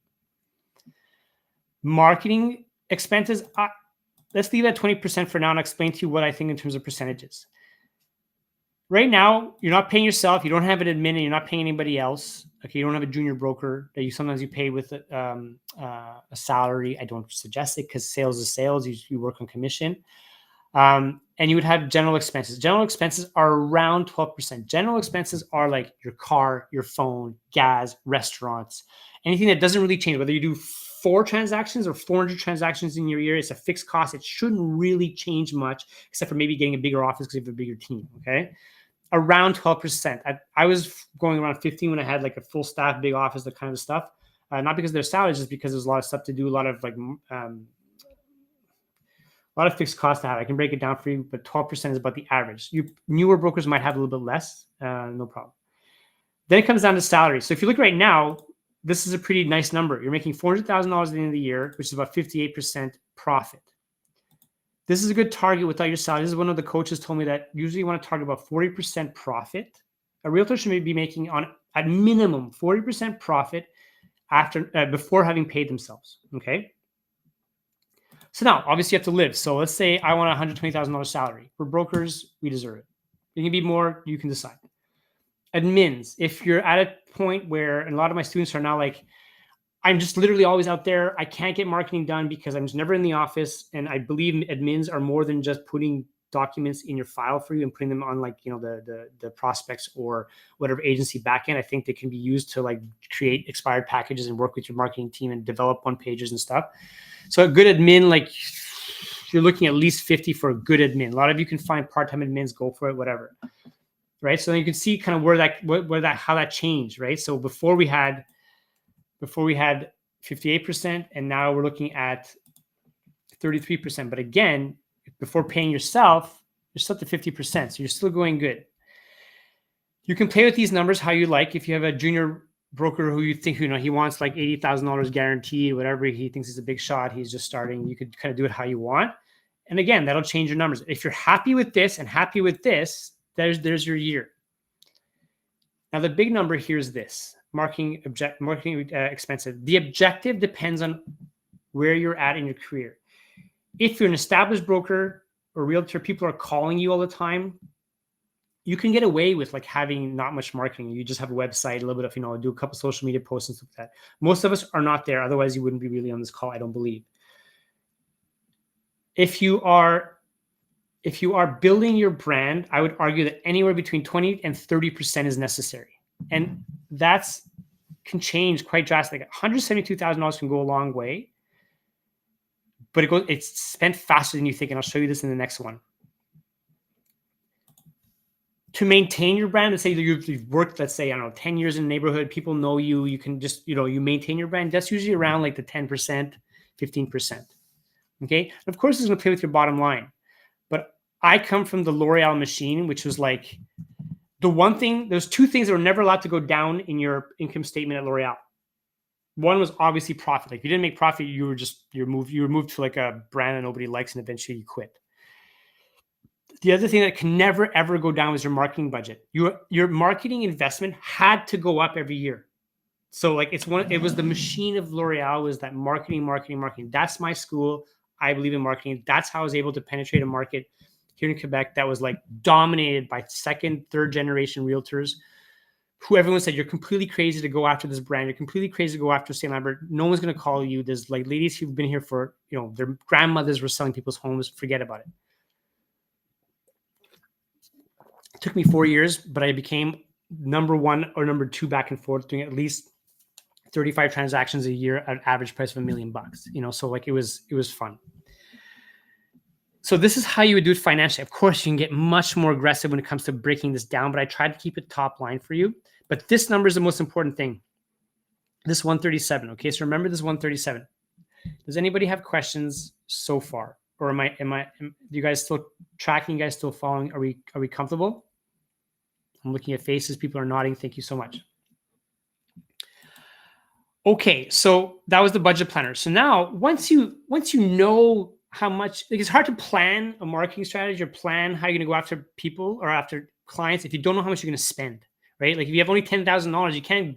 A: Marketing expenses. Let's leave that 20% for now and explain to you what I think in terms of percentages. Right now, you're not paying yourself. You don't have an admin, and you're not paying anybody else. Okay, you don't have a junior broker that you pay with a salary. I don't suggest it because sales is sales. You work on commission, and you would have general expenses. General expenses are around 12%. General expenses are like your car, your phone, gas, restaurants, anything that doesn't really change. Whether you do 4 transactions or 400 transactions in your year, it's a fixed cost. It shouldn't really change much, except for maybe getting a bigger office because you have a bigger team. Okay. Around 12%. I was going around 15 when I had like a full staff, big office, that kind of stuff. Not because they're salaries, just because there's a lot of stuff to do, a lot of fixed costs to have. I can break it down for you, but 12% is about the average. Newer brokers might have a little bit less, no problem. Then it comes down to salary. So if you look right now, this is a pretty nice number. You're making $400,000 at the end of the year, which is about 58% profit. This is a good target without your salary. This is one of the coaches told me that usually you want to target about 40% profit. A realtor should be making at minimum 40% profit before having paid themselves. Okay. So now, obviously, you have to live. So let's say I want a $120,000 salary. For brokers, we deserve it. It can be more. You can decide. Admins, if you're at a point where, and a lot of my students are now like, I'm just literally always out there. I can't get marketing done because I'm just never in the office. And I believe admins are more than just putting documents in your file for you and putting them on like, the prospects or whatever agency backend. I think they can be used to like create expired packages and work with your marketing team and develop one pages and stuff. So a good admin, like you're looking at least 50 for a good admin. A lot of you can find part-time admins, go for it, whatever. Right. So you can see kind of how that changed. Right. So before we had 58%, and now we're looking at 33%. But again, before paying yourself, you're still at 50%. So you're still going good. You can play with these numbers how you like. If you have a junior broker who you think, he wants like $80,000 guaranteed, whatever he thinks is a big shot, he's just starting, you could kind of do it how you want. And again, that'll change your numbers. If you're happy with this and happy with this, there's your year. Now, the big number here is this. Marketing expensive. The objective depends on where you're at in your career. If you're an established broker or realtor, people are calling you all the time, you can get away with like having not much marketing. You just have a website, a little bit of, do a couple social media posts and stuff like that. Most of us are not there. Otherwise, you wouldn't be really on this call, I don't believe. If you are building your brand, I would argue that anywhere between 20 and 30% is necessary. And that's can change quite drastically. $172,000 can go a long way, but it's spent faster than you think. And I'll show you this in the next one. To maintain your brand, let's say you've worked, let's say, 10 years in the neighborhood, people know you, you can just, you maintain your brand. That's usually around like the 10%, 15%. Okay. And of course, it's going to play with your bottom line. But I come from the L'Oreal machine, which was like, there's two things that were never allowed to go down in your income statement at L'Oreal. One was obviously profit. Like, if you didn't make profit, you were moved to like a brand that nobody likes, and eventually you quit. The other thing that can never ever go down was your marketing budget. Your marketing investment had to go up every year. So like it was the machine of L'Oreal, was that marketing. That's my school. I believe in marketing. That's how I was able to penetrate a market here in Quebec that was like dominated by second, third generation realtors, who everyone said, you're completely crazy to go after this brand. You're completely crazy to go after St. Lambert. No one's going to call you. There's like ladies who've been here for, their grandmothers were selling people's homes. Forget about it. It took me 4 years, but I became number one or number two back and forth, doing at least 35 transactions a year at an average price of $1 million. So like it was fun. So this is how you would do it financially. Of course, you can get much more aggressive when it comes to breaking this down, but I tried to keep it top line for you. But this number is the most important thing. This 137. Okay, so remember this 137. Does anybody have questions so far? Or am you guys still tracking? You guys still following? Are we comfortable? I'm looking at faces. People are nodding. Thank you so much. Okay, so that was the budget planner. So now once you know how much, like, it's hard to plan a marketing strategy or plan how you're going to go after people or after clients if you don't know how much you're going to spend, right? Like if you have only $10,000, you can't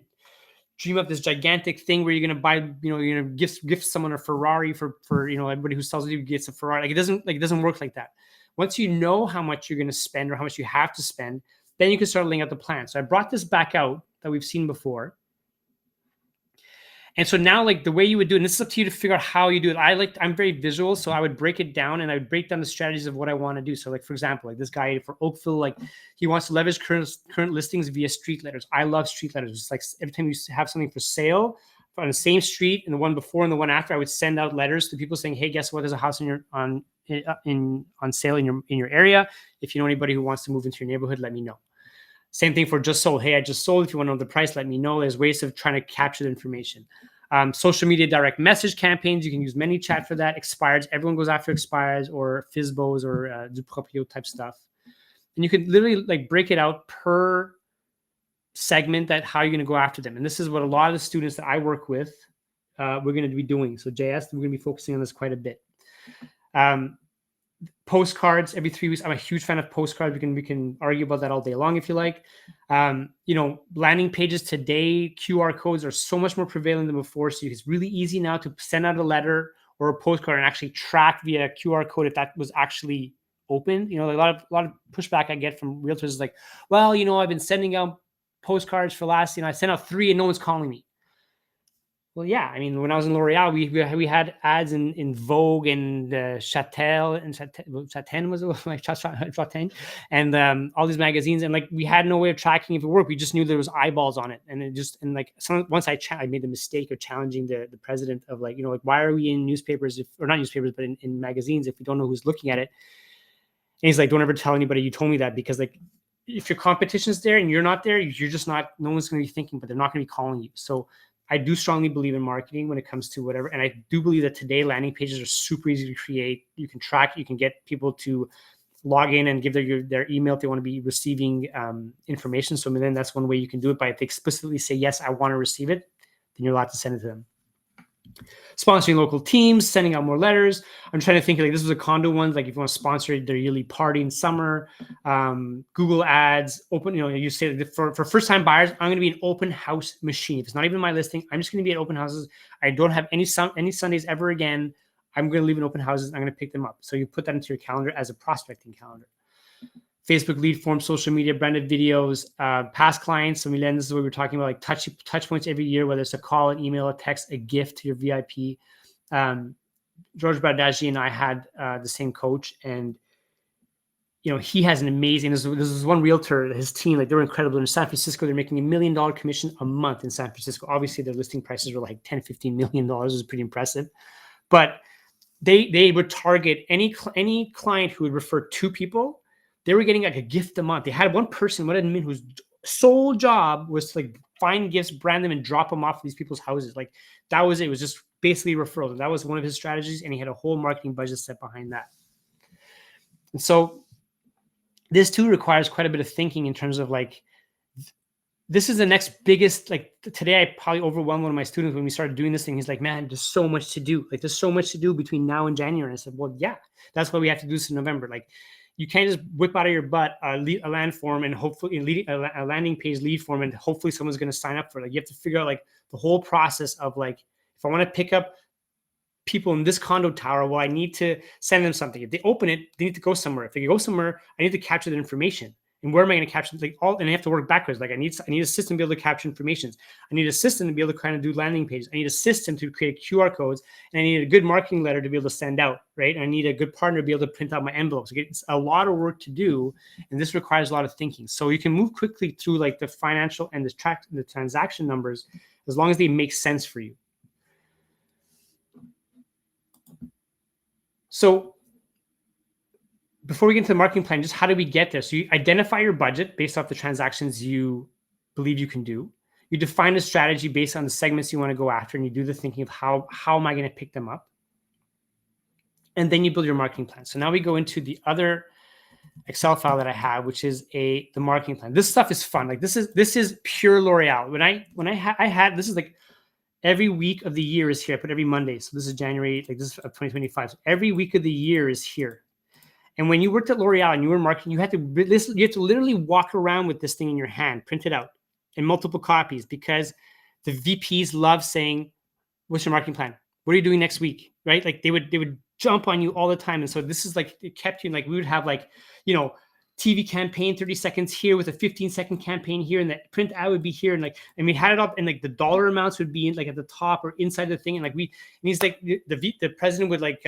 A: dream up this gigantic thing where you're going to buy, you're going to gift someone a Ferrari for everybody who sells you gets a Ferrari. Like it doesn't work like that. Once you know how much you're going to spend or how much you have to spend, then you can start laying out the plan. So I brought this back out that we've seen before. And so now, like, the way you would do it, and this is up to you to figure out how you do it. I'm very visual, so I would break it down, and I would break down the strategies of what I want to do. So, like, for example, like this guy for Oakville, like, he wants to leverage current listings via street letters. I love street letters. It's like every time you have something for sale on the same street and the one before and the one after, I would send out letters to people saying, "Hey, guess what? There's a house on sale in your area. If you know anybody who wants to move into your neighborhood, let me know." Same thing for just sold. Hey, I just sold. If you want to know the price, let me know. There's ways of trying to capture the information. Social media direct message campaigns. You can use ManyChat for that. Expireds. Everyone goes after expireds or FISBOs or du proprio type stuff. And you can literally like break it out per segment that how you're going to go after them. And this is what a lot of the students that I work with, we're going to be doing. So JS, we're going to be focusing on this quite a bit. Postcards every 3 weeks. I'm a huge fan of postcards. We can argue about that all day long if you like. Landing pages today, QR codes are so much more prevalent than before. So it's really easy now to send out a letter or a postcard and actually track via QR code if that was actually open. You know, like a lot of pushback I get from realtors is like, well, you know, I've been sending out postcards for last, you know, I sent out 3 and no one's calling me. Well, yeah. I mean, when I was in L'Oreal, we had ads in Vogue and Châtel and Chaten was it like Chaten and all these magazines, and like we had no way of tracking if it worked. We just knew there was eyeballs on it, and it just once I made the mistake of challenging the president of like, you know, like, why are we in newspapers or not newspapers but in magazines if we don't know who's looking at it? And he's like, don't ever tell anybody you told me that, because like if your competition's there and you're not there, you're just not. No one's going to be thinking, but they're not going to be calling you. So I do strongly believe in marketing when it comes to whatever. And I do believe that today landing pages are super easy to create. You can track, you can get people to log in and give their email if they want to be receiving information. So then that's one way you can do it, by if they explicitly say, yes, I want to receive it, then you're allowed to send it to them. Sponsoring local teams, sending out more letters. I'm trying to think, like, this was a condo one. Like if you want to sponsor their yearly party in summer, Google ads, open, you know, you say for first time buyers, I'm going to be an open house machine. If it's not even my listing, I'm just going to be at open houses. I don't have any Sundays ever again. I'm going to leave in open houses. I'm going to pick them up. So you put that into your calendar as a prospecting calendar. Facebook lead form, social media, branded videos, past clients. So Milen, this is what we're talking about, like touch points every year, whether it's a call, an email, a text, a gift to your VIP. George Bardaggi and I had the same coach, and you know, he has an amazing. This is one realtor, his team, like, they were incredible. In San Francisco, they're making $1 million commission a month in San Francisco. Obviously, their listing prices were like $10-15 million. It was pretty impressive, but they would target any client who would refer 2 people. They were getting like a gift a month. They had one admin whose sole job was to like find gifts, brand them, and drop them off at these people's houses. Like that was it. It was just basically referrals. And that was one of his strategies, and he had a whole marketing budget set behind that. And so this too requires quite a bit of thinking in terms of like, this is the next biggest, like today I probably overwhelmed one of my students when we started doing this thing. He's like, man, there's so much to do. Like there's so much to do between now and January. And I said, well, yeah, that's why we have to do this in November. Like you can't just whip out of your butt a land form and hopefully a landing page lead form, and hopefully someone's going to sign up for it. Like you have to figure out like the whole process of like, if I want to pick up people in this condo tower, well, I need to send them something. If they open it, they need to go somewhere. If they go somewhere, I need to capture the information. And where am I going to capture, like, all? And I have to work backwards. Like I need a system to be able to capture information. I need a system to be able to kind of do landing pages. I need a system to create QR codes, and I need a good marketing letter to be able to send out, right? And I need a good partner to be able to print out my envelopes. It's a lot of work to do, and this requires a lot of thinking. So you can move quickly through like the financial and the transaction numbers as long as they make sense for you. So before we get into the marketing plan, just how do we get there? So you identify your budget based off the transactions you believe you can do. You define a strategy based on the segments you want to go after, and you do the thinking of how am I going to pick them up? And then you build your marketing plan. So now we go into the other Excel file that I have, which is the marketing plan. This stuff is fun. Like this is pure L'Oreal. When I had this is like every week of the year is here. I put every Monday. So this is January, like this is of 2025. So every week of the year is here. And when you worked at L'Oreal and you were marketing, you had to literally walk around with this thing in your hand, print it out in multiple copies, because the VPs love saying, what's your marketing plan? What are you doing next week? Right? Like they would jump on you all the time. And so this is like, it kept you, like, we would have like, you know, TV campaign, 30 seconds here with a 15-second campaign here, and the print ad would be here. And like, and we had it up, and like the dollar amounts would be in, like at the top or inside the thing. And like and he's like, the president would like,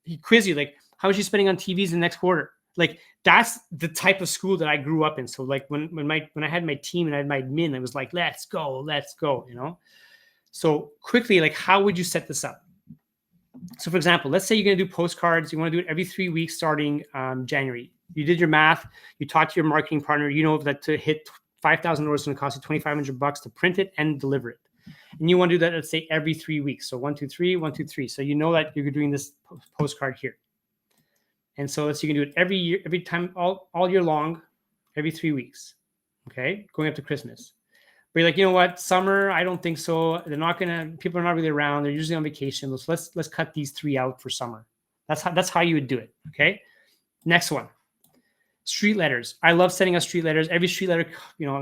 A: he quiz you, like, how much are you spending on TVs in the next quarter? Like that's the type of school that I grew up in. So like when I had my team and I had my admin, I was like, let's go, you know? So quickly, like, how would you set this up? So for example, let's say you're going to do postcards. You want to do it every 3 weeks starting January. You did your math. You talked to your marketing partner. You know that to hit $5,000 is going to cost you $2,500 to print it and deliver it. And you want to do that, let's say, every 3 weeks. So 1, 2, 3, 1, 2, 3. So you know that you're doing this postcard here. And so you can do it every year, every time, all year long, every 3 weeks. Okay, going up to Christmas. But you're like, you know what, summer, I don't think so. People are not really around. They're usually on vacation. So let's cut these 3 out for summer. That's how you would do it. Okay. Next one. Street letters. I love sending out street letters. Every street letter, you know,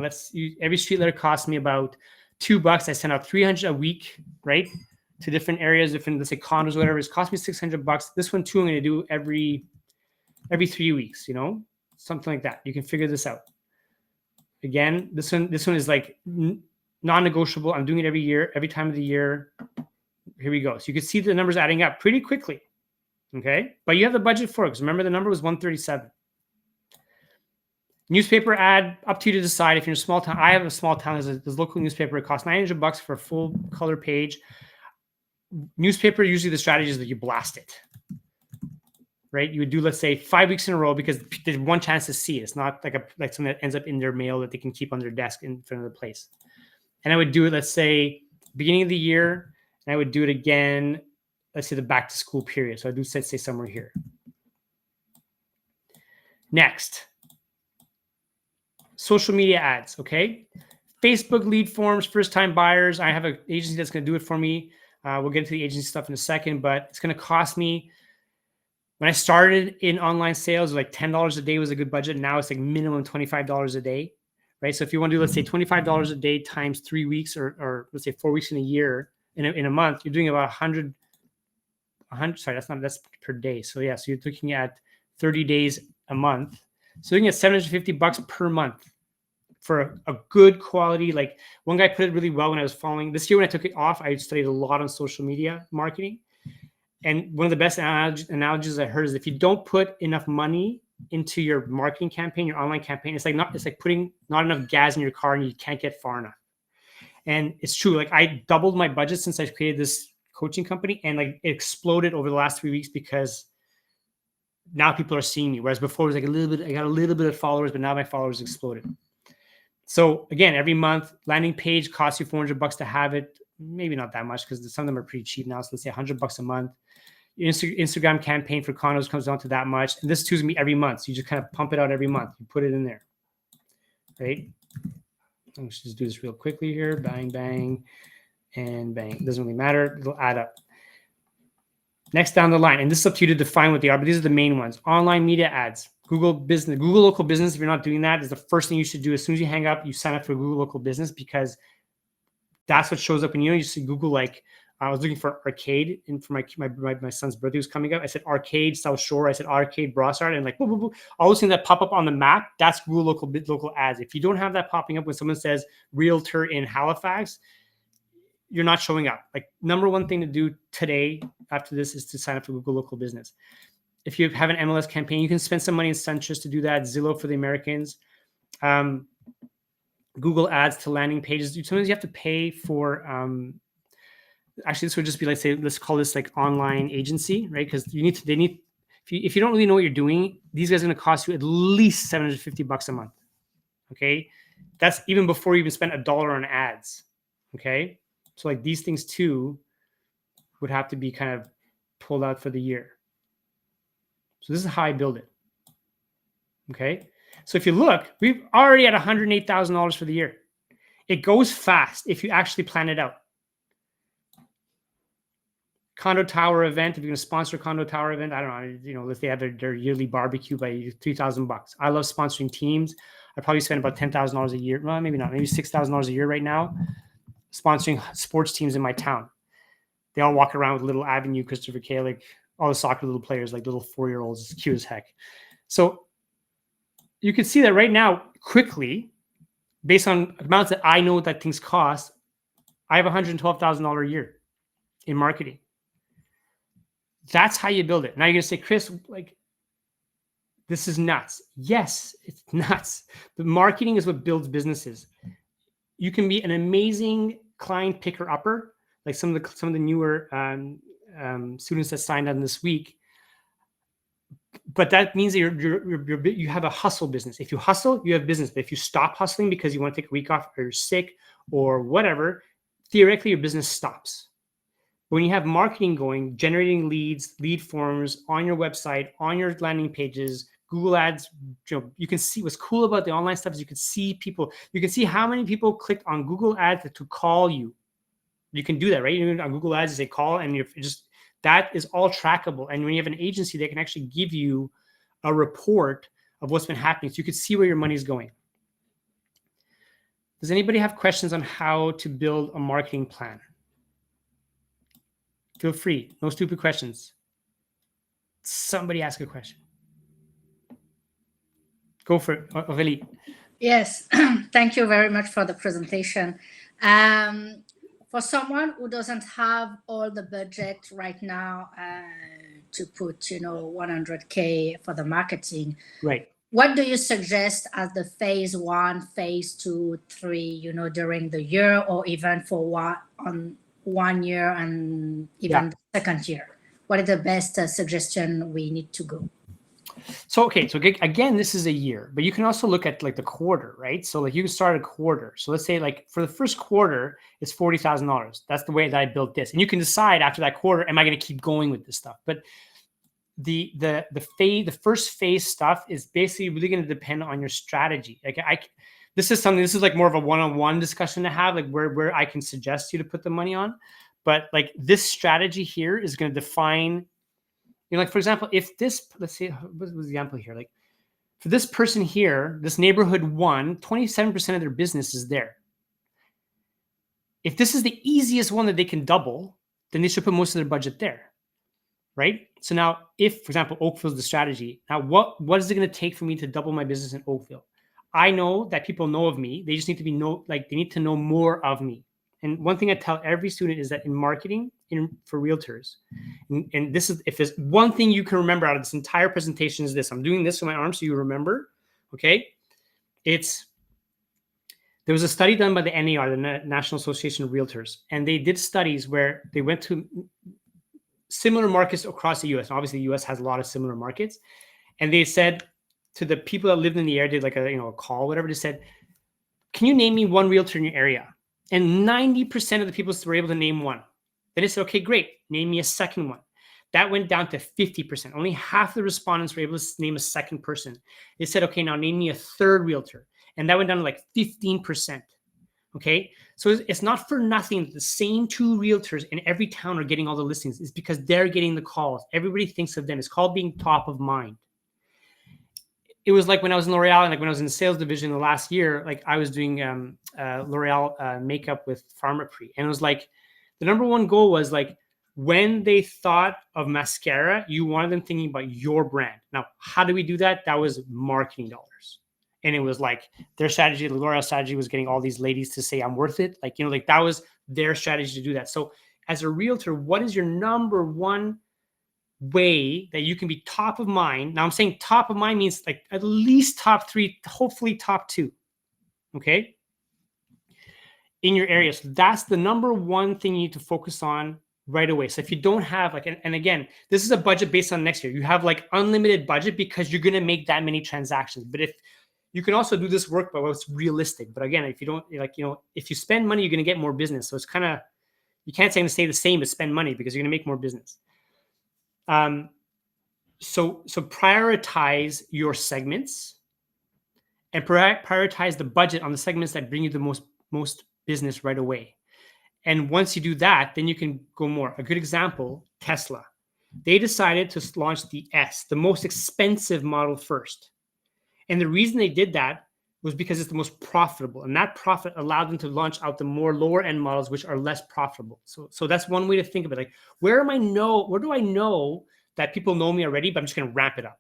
A: every street letter costs me about $2. I send out 300 a week, right? to different areas, different, let's say condos, whatever. It's cost me $600. This one too, I'm going to do every 3 weeks, something like that. You can figure this out. Again, this one is like non-negotiable. I'm doing it every year, every time of the year. Here we go. So you can see the numbers adding up pretty quickly. Okay. But you have the budget for it, because remember the number was 137. Newspaper ad, up to you to decide. If you're in a small town, I have a small town. There's a local newspaper. It costs $900 for a full color page. Newspaper, usually the strategy is that you blast it, right? You would do, let's say, 5 weeks in a row, because there's one chance to see it. It's not like something that ends up in their mail that they can keep on their desk in front of the place. And I would do it, let's say, beginning of the year, and I would do it again, let's say the back to school period. So I do say somewhere here. Next, social media ads, okay? Facebook lead forms, first-time buyers. I have an agency that's going to do it for me. We'll get into the agency stuff in a second, but it's going to cost me. When I started in online sales, like $10 a day was a good budget. Now it's like minimum $25 a day, right? So if you want to do, let's say, $25 a day times 3 weeks, or let's say 4 weeks in a year, in a month, you're doing about 100. Sorry, that's per day. So yeah, so you're looking at 30 days a month. So you can get $750 per month for a good quality. Like, one guy put it really well when I was following this year. When I took it off, I studied a lot on social media marketing. And one of the best analogies I heard is, if you don't put enough money into your marketing campaign, your online campaign, it's like putting not enough gas in your car and you can't get far enough. And it's true. Like, I doubled my budget since I created this coaching company, and like it exploded over the last 3 weeks, because now people are seeing me. Whereas before it was like I got a little bit of followers, but now my followers exploded. So again, every month, landing page costs you $400 to have it. Maybe not that much, because some of them are pretty cheap now. So let's say $100 a month. Your Instagram campaign for condos comes down to that much. And this too is going to be every month. So you just kind of pump it out every month. You put it in there, right? Let's just do this real quickly here. Bang, bang, and bang. It doesn't really matter. It'll add up. Next down the line, and this is up to you to define what they are, but these are the main ones. Online media ads, Google business, Google local business. If you're not doing that, is the first thing you should do. As soon as you hang up, you sign up for Google local business, because that's what shows up. And you see Google, like, I was looking for arcade, and for my son's birthday was coming up. I said arcade South Shore. I said arcade Brossard, and like boom, boom, boom. All those things that pop up on the map, that's Google local ads. If you don't have that popping up when someone says Realtor in Halifax, you're not showing up. Like, number one thing to do today after this is to sign up for Google local business. If you have an MLS campaign, you can spend some money in Centrist to do that. Zillow for the Americans. Google ads to landing pages. Sometimes you have to pay for, actually this would just be like, say, let's call this like online agency, right? Because if you don't really know what you're doing, these guys are going to cost you at least $750 a month. Okay. That's even before you even spend $1 on ads. Okay. So like these things too would have to be kind of pulled out for the year. So this is how I build it. Okay. So if you look, we've already at $108,000 for the year. It goes fast if you actually plan it out. Condo tower event. If you're going to sponsor a condo tower event, I don't know, let's say they have their yearly barbecue by $3,000. I love sponsoring teams. I probably spend about $10,000 a year. Well, maybe not, maybe $6,000 a year right now, sponsoring sports teams in my town. They all walk around with little Avenue, Christopher Kalik, all the soccer little players, like little 4-year-olds. It's cute as heck. So you can see that right now, quickly, based on amounts that I know that things cost, I have $112,000 a year in marketing. That's how you build it. Now you're going to say, Chris, like, this is nuts. Yes, it's nuts. But marketing is what builds businesses. You can be an amazing client picker upper, like some of the newer students that signed on this week. But that means that you have a hustle business. If you hustle, you have business. But if you stop hustling because you want to take a week off, or you're sick or whatever, theoretically your business stops. When you have marketing going, generating leads, lead forms on your website, on your landing pages, Google ads, you can see what's cool about the online stuff is you can see people. You can see how many people clicked on Google ads to call you. You can do that, right? On Google ads, they call, and you're just, that is all trackable. And when you have an agency, they can actually give you a report of what's been happening, so you can see where your money is going. Does anybody have questions on how to build a marketing plan? Feel free. No stupid questions. Somebody ask a question. Go for it, Aurélie.
C: Yes, thank you very much for the presentation. For someone who doesn't have all the budget right now to put, 100K for the marketing,
A: Right.
C: what do you suggest as the phase 1, phase 2, 3, during the year, or even for 1 year and even the second year? What is the best suggestion we need to go?
A: So, okay. So again, this is a year, but you can also look at like the quarter, right? So like you can start a quarter. So let's say like for the first quarter, it's $40,000. That's the way that I built this. And you can decide after that quarter, am I going to keep going with this stuff? But the first phase stuff is basically really going to depend on your strategy. Like this is like more of a one-on-one discussion to have, like where I can suggest you to put the money on. But like this strategy here is going to define, like for example, if this, let's see, what was the example here? Like for this person here, this neighborhood 1, 27% of their business is there. If this is the easiest one that they can double, then they should put most of their budget there. Right? So now if, for example, Oakville is the strategy, now what is it going to take for me to double my business in Oakville? I know that people know of me. They just need to they need to know more of me. And one thing I tell every student is that in marketing for realtors, and this is, if there's one thing you can remember out of this entire presentation is this, I'm doing this with my arm so you remember, okay? There was a study done by the NAR, the National Association of Realtors, and they did studies where they went to similar markets across the US. And obviously the US has a lot of similar markets. And they said to the people that lived in the area, did like a call, whatever, they said, can you name me one realtor in your area? And 90% of the people were able to name one. Then they said, okay, great. Name me a second one. That went down to 50%. Only half the respondents were able to name a second person. They said, okay, now name me a third realtor. And that went down to like 15%. Okay, so it's not for nothing that the same 2 realtors in every town are getting all the listings. It's because they're getting the calls. Everybody thinks of them. It's called being top of mind. It was like when I was in L'Oreal and like when I was in the sales division the last year, like I was doing L'Oreal makeup with Pharmaprix. And it was like the number one goal was like when they thought of mascara, you wanted them thinking about your brand. Now, how do we do that? That was marketing dollars. And it was like their strategy, the L'Oreal strategy was getting all these ladies to say, I'm worth it. Like, like that was their strategy to do that. So as a realtor, what is your number one way that you can be top of mind? Now I'm saying top of mind means like at least top 3, hopefully top 2. Okay. In your area. So that's the number one thing you need to focus on right away. So if you don't have like, and again, this is a budget based on next year. You have like unlimited budget because you're going to make that many transactions. But if you can also do this work by what's realistic. But again, if you don't if you spend money, you're going to get more business. So it's kind of, you can't say to stay the same as spend money because you're going to make more business. So prioritize your segments and prioritize the budget on the segments that bring you the most business right away. And once you do that, then you can go more. A good example, Tesla. They decided to launch the S, the most expensive model first. And the reason they did that was because it's the most profitable. And that profit allowed them to launch out the more lower end models, which are less profitable. So that's one way to think of it. Like, where do I know that people know me already, but I'm just going to ramp it up?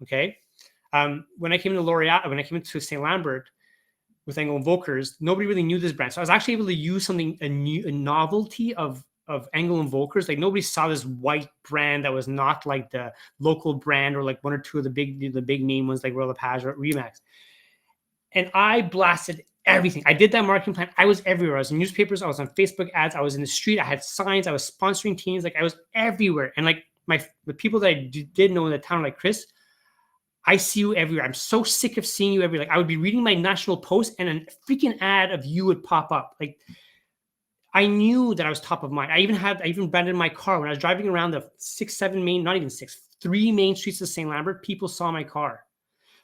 A: Okay. When I came to L'Oreal, when I came into St. Lambert with Engel & Volkers, nobody really knew this brand. So I was actually able to use something, a novelty of Engel & Volkers. Like nobody saw this white brand that was not like the local brand or like one or two of the big name ones like Royal LePage or Remax. And I blasted everything. I did that marketing plan. I was everywhere. I was in newspapers. I was on Facebook ads. I was in the street. I had signs. I was sponsoring teams. Like I was everywhere. And like the people that I did know in the town, like Chris, I see you everywhere. I'm so sick of seeing you everywhere. Like I would be reading my National Post and a freaking ad of you would pop up. Like I knew that I was top of mind. I even branded my car when I was driving around the 3 main streets of St. Lambert. People saw my car.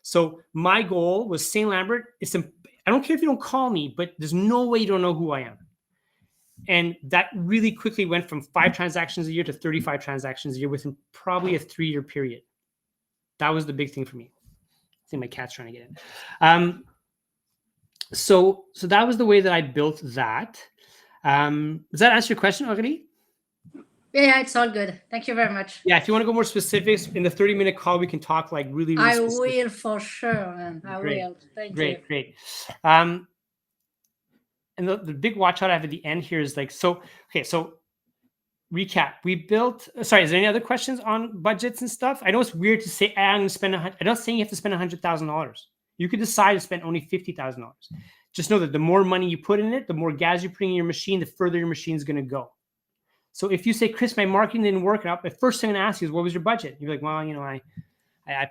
A: So my goal was St. Lambert. I don't care if you don't call me, but there's no way you don't know who I am. And that really quickly went from 5 transactions a year to 35 transactions a year within probably a 3-year period. That was the big thing for me. I think my cat's trying to get in. So that was the way that I built that. Does that answer your question, Aurélie?
C: Yeah, it's all good. Thank you very much.
A: Yeah, if you want to go more specifics in the 30-minute call, we can talk like really, really
C: I
A: specific.
C: will for sure, man. I
A: Great,
C: will. Thank you.
A: great. And the big watch out I have at the end here is like, so recap. We built. Sorry, is there any other questions on budgets and stuff? I know it's weird to say I'm going to spend. I'm not saying you have to spend $100,000. You could decide to spend only $50,000. Just know that the more money you put in it, the more gas you put in your machine, the further your machine is going to go. So if you say, Chris, my marketing didn't work out, the first thing I'm going to ask you is, what was your budget? You're like, well, I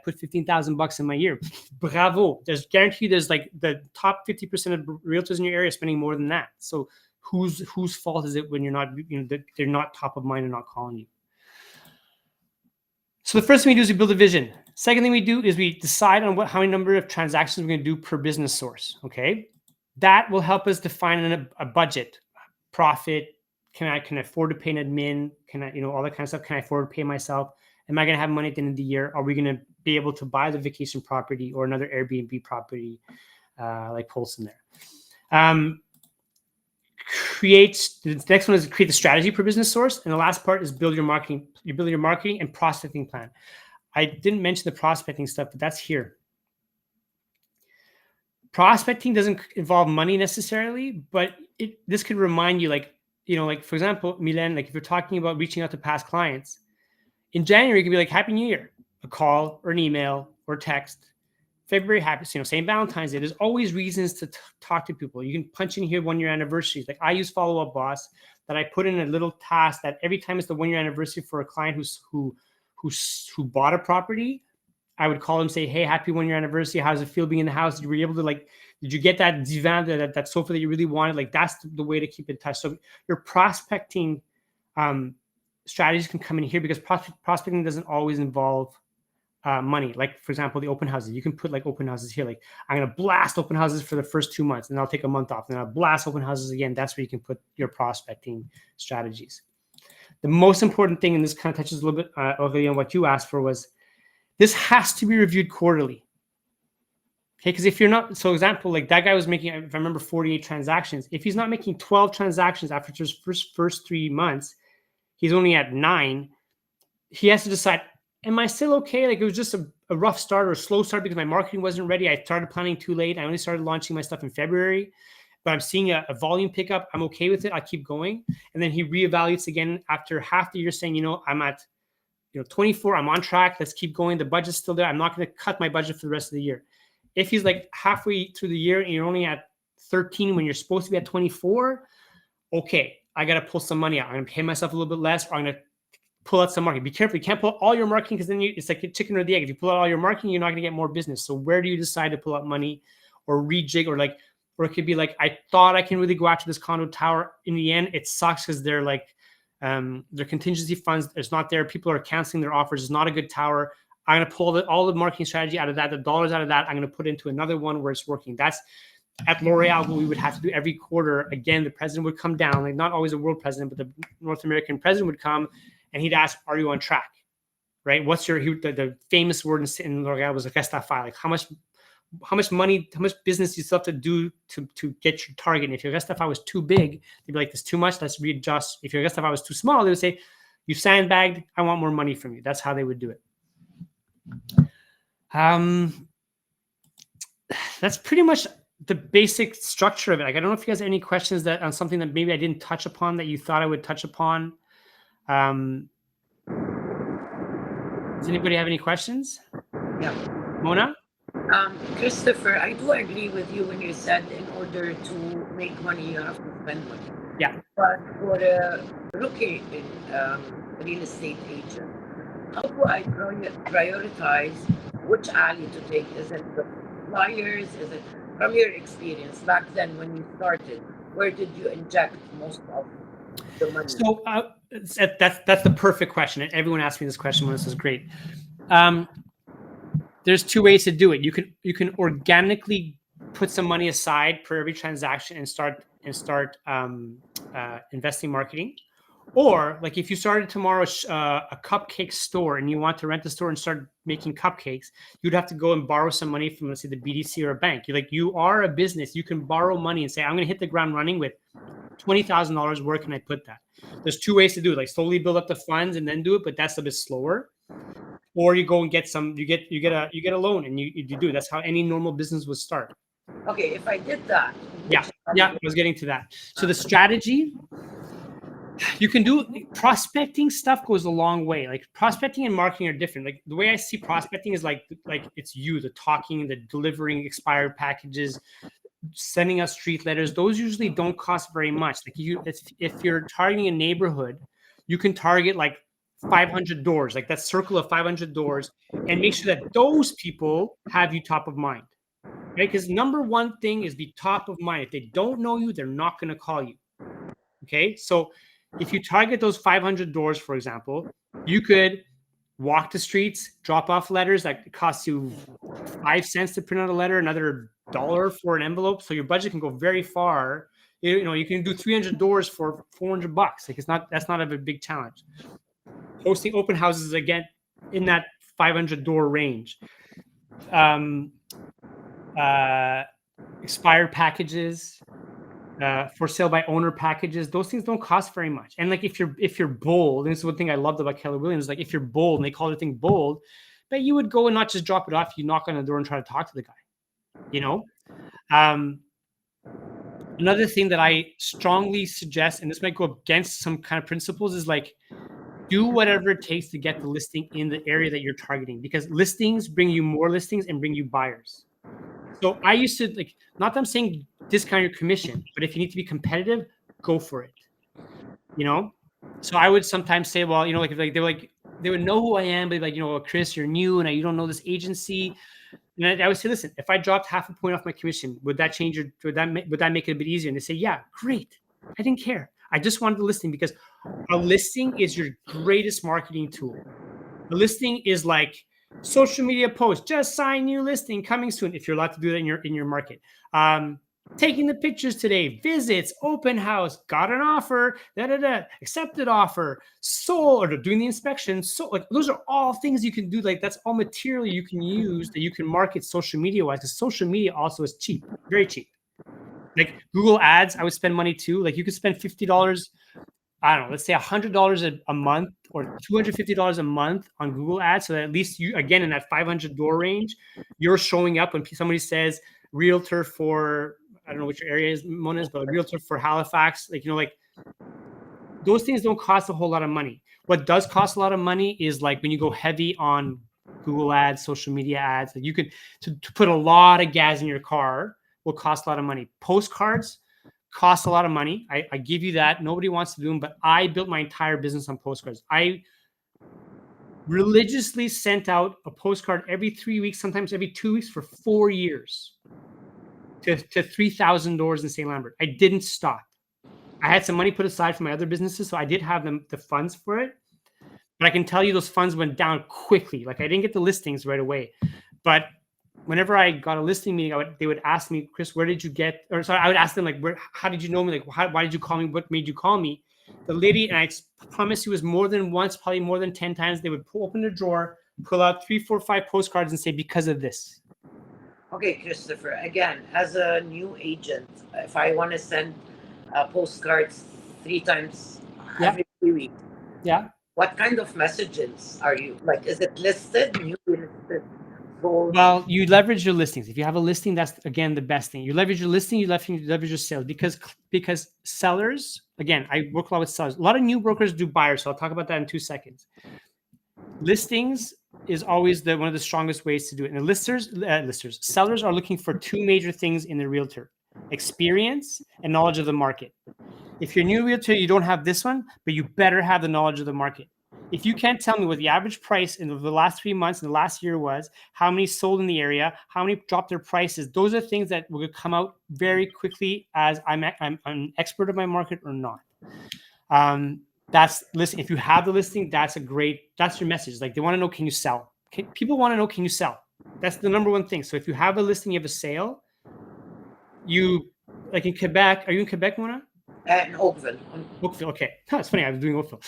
A: put $15,000 in my year. Bravo. There's guaranteed there's like the top 50% of realtors in your area spending more than that. So whose fault is it when you're not, they're not top of mind and not calling you? So the first thing we do is we build a vision. Second thing we do is we decide on how many number of transactions we're going to do per business source. Okay. That will help us define a budget, profit. Can I afford to pay an admin? Can I, all that kind of stuff? Can I afford to pay myself? Am I going to have money at the end of the year? Are we going to be able to buy the vacation property or another Airbnb property like Polson there? The next one is create the strategy per business source. And the last part is build your marketing. You build your marketing and prospecting plan. I didn't mention the prospecting stuff, but that's here. Prospecting doesn't involve money necessarily, but this could remind you, like for example, Milen, like if you're talking about reaching out to past clients, in January, it could be like Happy New Year, a call or an email or text. February, happy, St. Valentine's Day. There's always reasons to talk to people. You can punch in here 1 year anniversaries. Like I use Follow Up Boss that I put in a little task that every time it's the 1 year anniversary for a client who bought a property, I would call them, say, hey, happy 1 year anniversary. How does it feel being in the house? Were you able to did you get that divan, that sofa that you really wanted? Like that's the way to keep in touch. So your prospecting strategies can come in here because prospecting doesn't always involve money. Like for example, the open houses, you can put like open houses here. Like I'm going to blast open houses for the first 2 months and I'll take a month off. Then I'll blast open houses again. That's where you can put your prospecting strategies. The most important thing, and this kind of touches a little bit on what you asked for, was this has to be reviewed quarterly. Okay, because if you're not, so example, like that guy was making, if I remember, 48 transactions. If he's not making 12 transactions after his first 3 months, he's only at 9. He has to decide, am I still okay? Like it was just a rough start or a slow start because my marketing wasn't ready. I started planning too late. I only started launching my stuff in February, but I'm seeing a volume pickup. I'm okay with it. I keep going. And then he reevaluates again after half the year saying, I'm at 24, I'm on track. Let's keep going. The budget's still there. I'm not going to cut my budget for the rest of the year. If he's like halfway through the year and you're only at 13 when you're supposed to be at 24, okay, I got to pull some money out. I'm going to pay myself a little bit less, or I'm going to pull out some marketing. Be careful. You can't pull out all your marketing because then it's like a chicken or the egg. If you pull out all your marketing, you're not going to get more business. So where do you decide to pull out money or rejig or it could be like, I thought I can really go after this condo tower. In the end, it sucks because they're like, their contingency funds, it's not there. People are canceling their offers. It's not a good tower. I'm going to pull all the marketing strategy out of that, the dollars out of that. I'm going to put into another one where it's working. That's at L'Oreal, what we would have to do every quarter. Again, the president would come down, like not always a world president, but the North American president would come and he'd ask, are you on track? Right? What's the famous word in L'Oreal was reste à faire. Like how much money, how much business you still have to do to get your target. And if your reste à faire was too big, they'd be like, this is too much, let's readjust. If your reste à faire was too small, they would say, you sandbagged, I want more money from you. That's how they would do it. That's pretty much the basic structure of it. Like, I don't know if you guys have any questions on something that maybe I didn't touch upon that you thought I would touch upon. Does anybody have any questions?
D: Yeah.
A: Mona?
D: Christopher, I do agree with you when you said in order to make money, you have to spend money.
A: Yeah.
D: But for a rookie in real estate agent, how do I prioritize which alley to take? Is it the flyers? Is it from your experience back then when you started? Where did you inject most of the money?
A: So that's the perfect question. And everyone asks me this question. This is great. There's 2 ways to do it. You can organically put some money aside per every transaction and start investing marketing. Or like if you started tomorrow a cupcake store and you want to rent a store and start making cupcakes, you'd have to go and borrow some money from, let's say, the BDC or a bank. You are a business. You can borrow money and say, I'm going to hit the ground running with $20,000. Where can I put that? There's two ways to do it. Like slowly build up the funds and then do it, but that's a bit slower. Or you go and get some. You get a loan and you do it. That's how any normal business would start.
D: Okay, if I did that.
A: Yeah, I was getting to that. So the strategy, you can do prospecting stuff goes a long way. Like prospecting and marketing are different. Like the way I see prospecting is like it's you, the talking, the delivering expired packages, sending us street letters. Those usually don't cost very much. Like if you're targeting a neighborhood, you can target like 500 doors, like that circle of 500 doors, and make sure that those people have you top of mind. Right? Because number one thing is be top of mind. If they don't know you, they're not going to call you. Okay. So if you target those 500 doors, for example, you could walk the streets, drop off letters that cost you 5 cents to print out a letter, another $1 for an envelope. So your budget can go very far. You can do 300 doors for $400. Like that's not a big challenge. Hosting open houses again in that 500 door range. Expired packages, for sale by owner packages, those things don't cost very much. And like if you're bold, and this is one thing I loved about Keller Williams, like if you're bold and they call the thing bold, but you would go and not just drop it off, you knock on the door and try to talk to the guy. Another thing that I strongly suggest, and this might go against some kind of principles, is like do whatever it takes to get the listing in the area that you're targeting, because listings bring you more listings and bring you buyers. So I used to not that I'm saying discount your commission, but if you need to be competitive, go for it. So I would sometimes say, well, they would know who I am, but like, Chris, you're new and you don't know this agency. And I would say, listen, if I dropped half a point off my commission, would that change would that make it a bit easier? And they say, yeah, great. I didn't care. I just wanted the listing, because a listing is your greatest marketing tool. The listing is like social media posts, just sign new listing coming soon, if you're allowed to do that in your market. Taking the pictures today, visits, open house, got an offer, accepted offer, sold, or doing the inspection. So like those are all things you can do. Like that's all material you can use that you can market social media wise, because social media also is cheap, very cheap. Like Google ads, I would spend money too. Like you could spend $50, I don't know, let's say $100 a month or $250 a month on Google ads. So that at least you, again, in that 500 door range, you're showing up when somebody says realtor for, I don't know which your area is, Mona is, but a realtor for Halifax. like those things don't cost a whole lot of money. What does cost a lot of money is like when you go heavy on Google ads, social media ads, like you could, to put a lot of gas in your car will cost a lot of money. Postcards cost a lot of money. I give you that. Nobody wants to do them, but I built my entire business on postcards. I religiously sent out a postcard every 3 weeks, sometimes every 2 weeks for 4 years to 3,000 doors in St. Lambert. I didn't stop. I had some money put aside for my other businesses, so I did have the funds for it. But I can tell you those funds went down quickly. Like I didn't get the listings right away, but whenever I got a listing meeting, they would ask me, Chris, where did you get? Or sorry, I would ask them like, how did you know me? Like, why did you call me? What made you call me? The lady, and I promise you, was more than once, probably more than 10 times. They would open the drawer, pull out 3, 4, 5 postcards, and say, because of this.
D: Okay, Christopher. Again, as a new agent, if I want to send postcards 3 times every 3 weeks, what kind of messages are you like? Is it listed, new listed?
A: Well, you leverage your listings. If you have a listing, that's again the best thing. You leverage your listing, you leverage your sales, because sellers, again, I work a lot with sellers. A lot of new brokers do buyers, so I'll talk about that in 2 seconds. Listings is always one of the strongest ways to do it. And sellers are looking for 2 major things in the realtor: experience and knowledge of the market. If you're a new realtor, you don't have this one, but you better have the knowledge of the market. If you can't tell me what the average price in the last 3 months and the last year was, how many sold in the area, how many dropped their prices, those are things that will come out very quickly as I'm an expert of my market or not. Listen, if you have the listing, that's your message. Like they want to know, can you sell? People want to know, can you sell? That's the number one thing. So if you have a listing, you have a sale, like in Quebec, are you in Quebec, Mona?
D: In Oakville.
A: Oakville, okay. It's funny, I was doing Oakville.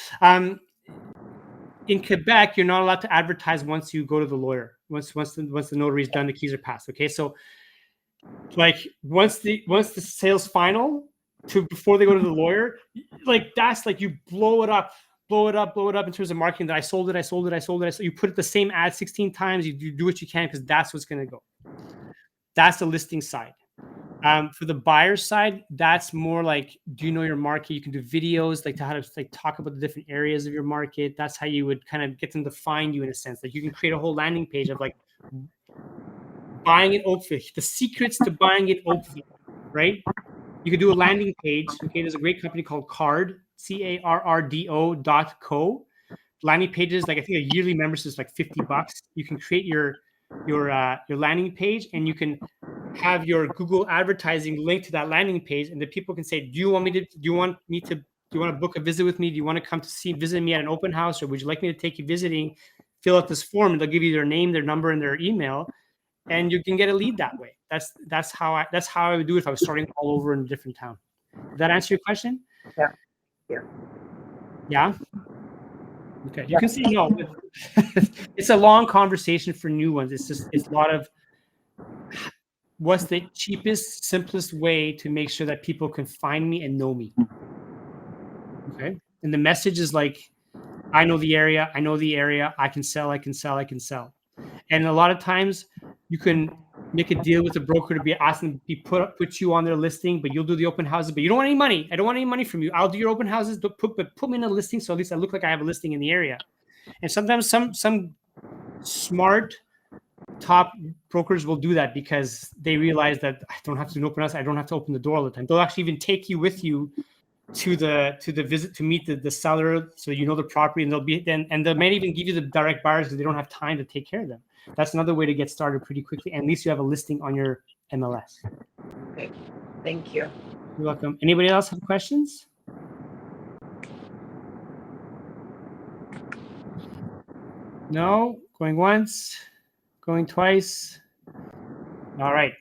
A: In Quebec, you're not allowed to advertise once you go to the lawyer. Once the notary's done, the keys are passed. Okay, so like once the sale's final, to before they go to the lawyer, like that's like you blow it up in terms of marketing. That I sold it. So you put it the same ad 16 times. You do what you can because that's what's going to go. That's the listing side. For the buyer side, that's more like, do you know your market? You can do videos like to how to like talk about the different areas of your market. That's how you would kind of get them to find you in a sense. Like you can create a whole landing page of like buying in Oakville, the secrets to buying in Oakville, right? You could do a landing page. Okay, there's a great company called Card, CARRDO.co. Landing pages, like I think a yearly membership is like $50. You can create your landing page, and you can have your Google advertising link to that landing page, and the people can say, do you want to book a visit with me? Do you want to come to visit me at an open house, or would you like me to take you visiting? Fill out this form, and they'll give you their name, their number, and their email, and you can get a lead that way. That's how I would do it if I was starting all over in a different town. Did that answer your question?
D: Yeah. Yeah.
A: Yeah. Okay. You can see no. It's a long conversation for new ones. It's a lot of what's the cheapest, simplest way to make sure that people can find me and know me. Okay. And the message is like, I know the area. I can sell. And a lot of times you can make a deal with a broker to be asking to put you on their listing, but you'll do the open houses, but you don't want any money. I don't want any money from you. I'll do your open houses, but put me in a listing, so at least I look like I have a listing in the area. And sometimes some smart top brokers will do that because they realize that I don't have to do an open house. I don't have to open the door all the time. They'll actually even take you with you to the visit to meet the seller, so you know the property, and they might even give you the direct buyers because they don't have time to take care of them. That's another way to get started pretty quickly, and at least you have a listing on your MLS.
D: Okay. Thank you.
A: You're welcome. Anybody else have questions? No? Going once? Going twice? All right.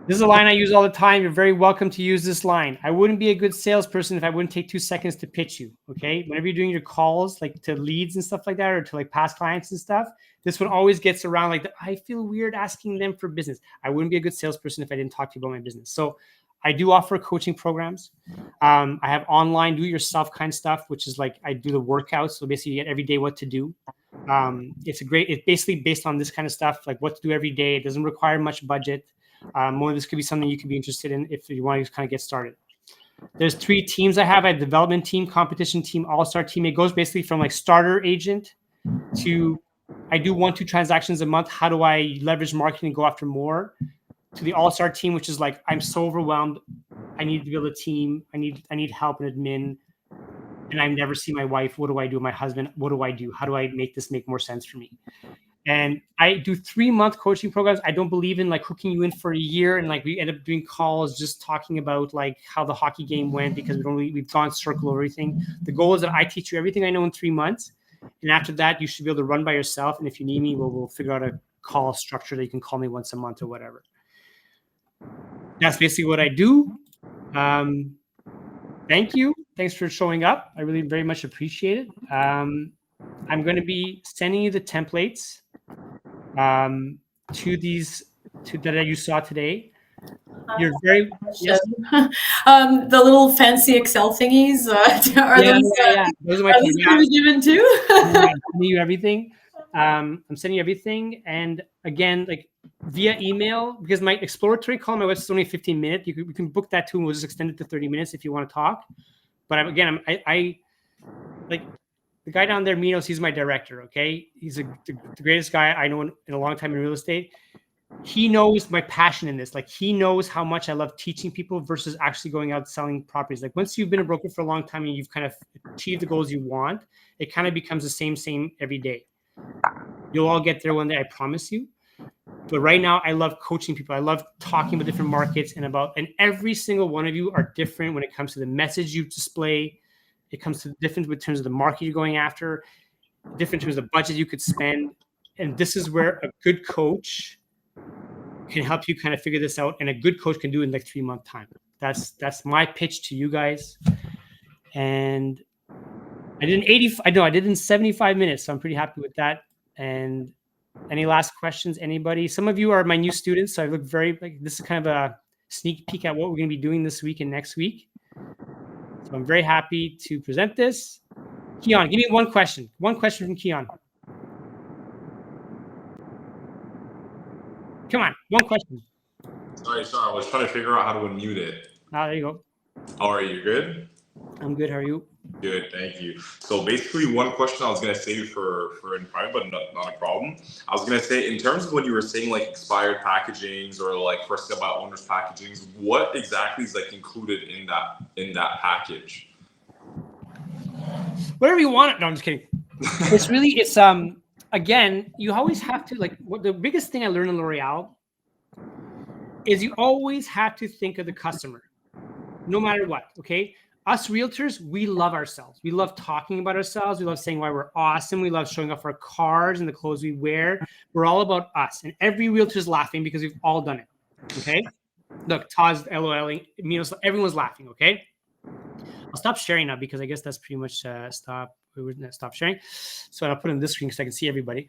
A: This is a line I use all the time. You're very welcome to use this line. I wouldn't be a good salesperson if I wouldn't take 2 seconds to pitch you, okay? Whenever you're doing your calls, like to leads and stuff like that, or to like past clients and stuff, this one always gets around like, I feel weird asking them for business. I wouldn't be a good salesperson if I didn't talk to you about my business. So I do offer coaching programs. I have online do-it-yourself kind of stuff, which is like I do the workouts. So basically you get every day what to do. It's basically based on this kind of stuff, like what to do every day. It doesn't require much budget. More of this could be something you could be interested in if you want to kind of get started. There's 3 teams I have. I have development team, competition team, all-star team. It goes basically from like starter agent to I do 1-2 transactions a month. How do I leverage marketing and go after more? To the all-star team, which is like, I'm so overwhelmed. I need to build a team. I need help in admin. And I never see my wife. What do I do? My husband, what do I do? How do I make this make more sense for me? And I do 3-month coaching programs. I don't believe in like hooking you in for a year and like we end up doing calls just talking about like how the hockey game went because we've gone circle over everything. The goal is that I teach you everything I know in 3 months, and after that you should be able to run by yourself. And if you need me, we'll figure out a call structure that you can call me once a month or whatever. That's basically what I do. Thank you. Thanks for showing up. I really very much appreciate it. I'm going to be sending you the templates that you saw today. You're very yes.
B: The little fancy Excel thingies
A: Those are my
B: going to be given too.
A: I'm sending you everything. I'm sending you everything, and again, like via email, because my exploratory call on my website is only 15 minutes. You can book that too, and we'll just extend it to 30 minutes if you want to talk. But I like the guy down there, Minos. He's my director. Okay, he's the greatest guy I know in a long time in real estate. He knows my passion in this. Like he knows how much I love teaching people versus actually going out selling properties. Like once you've been a broker for a long time and you've kind of achieved the goals you want, it kind of becomes the same every day. You'll all get there one day, I promise you. But right now, I love coaching people. I love talking about different markets and every single one of you are different when it comes to the message you display. It comes to different in terms of the market you're going after, different in terms of the budget you could spend. And this is where a good coach can help you kind of figure this out. And a good coach can do it in like 3-month time. That's my pitch to you guys. And I did in 75 minutes. So I'm pretty happy with that. And any last questions, anybody? Some of you are my new students. So I look very like this is kind of sneak peek at what we're going to be doing this week and next week. So I'm very happy to present this. Keon, give me one question. One question from Keon. Come on, one question.
E: Sorry. I was trying to figure out how to unmute it.
A: Ah, there you go.
E: How are you? Good?
A: I'm good. How are you?
E: Good, thank you. So basically, one question I was gonna say for in private, but not a problem. I was gonna say, in terms of when you were saying like expired packagings or like for sale by owners packagings, what exactly is like included in that package?
A: Whatever you want. No, I'm just kidding. It's again, you always have to like the biggest thing I learned in L'Oreal is you always have to think of the customer, no matter what. Okay. Us realtors, we love ourselves. We love talking about ourselves. We love saying why we're awesome. We love showing off our cars and the clothes we wear. We're all about us. And every realtor's laughing because we've all done it. Okay. Look, Todd's LOLing. Everyone's laughing. Okay. I'll stop sharing now because I guess that's pretty much stop sharing. So I'll put it on this screen so I can see everybody.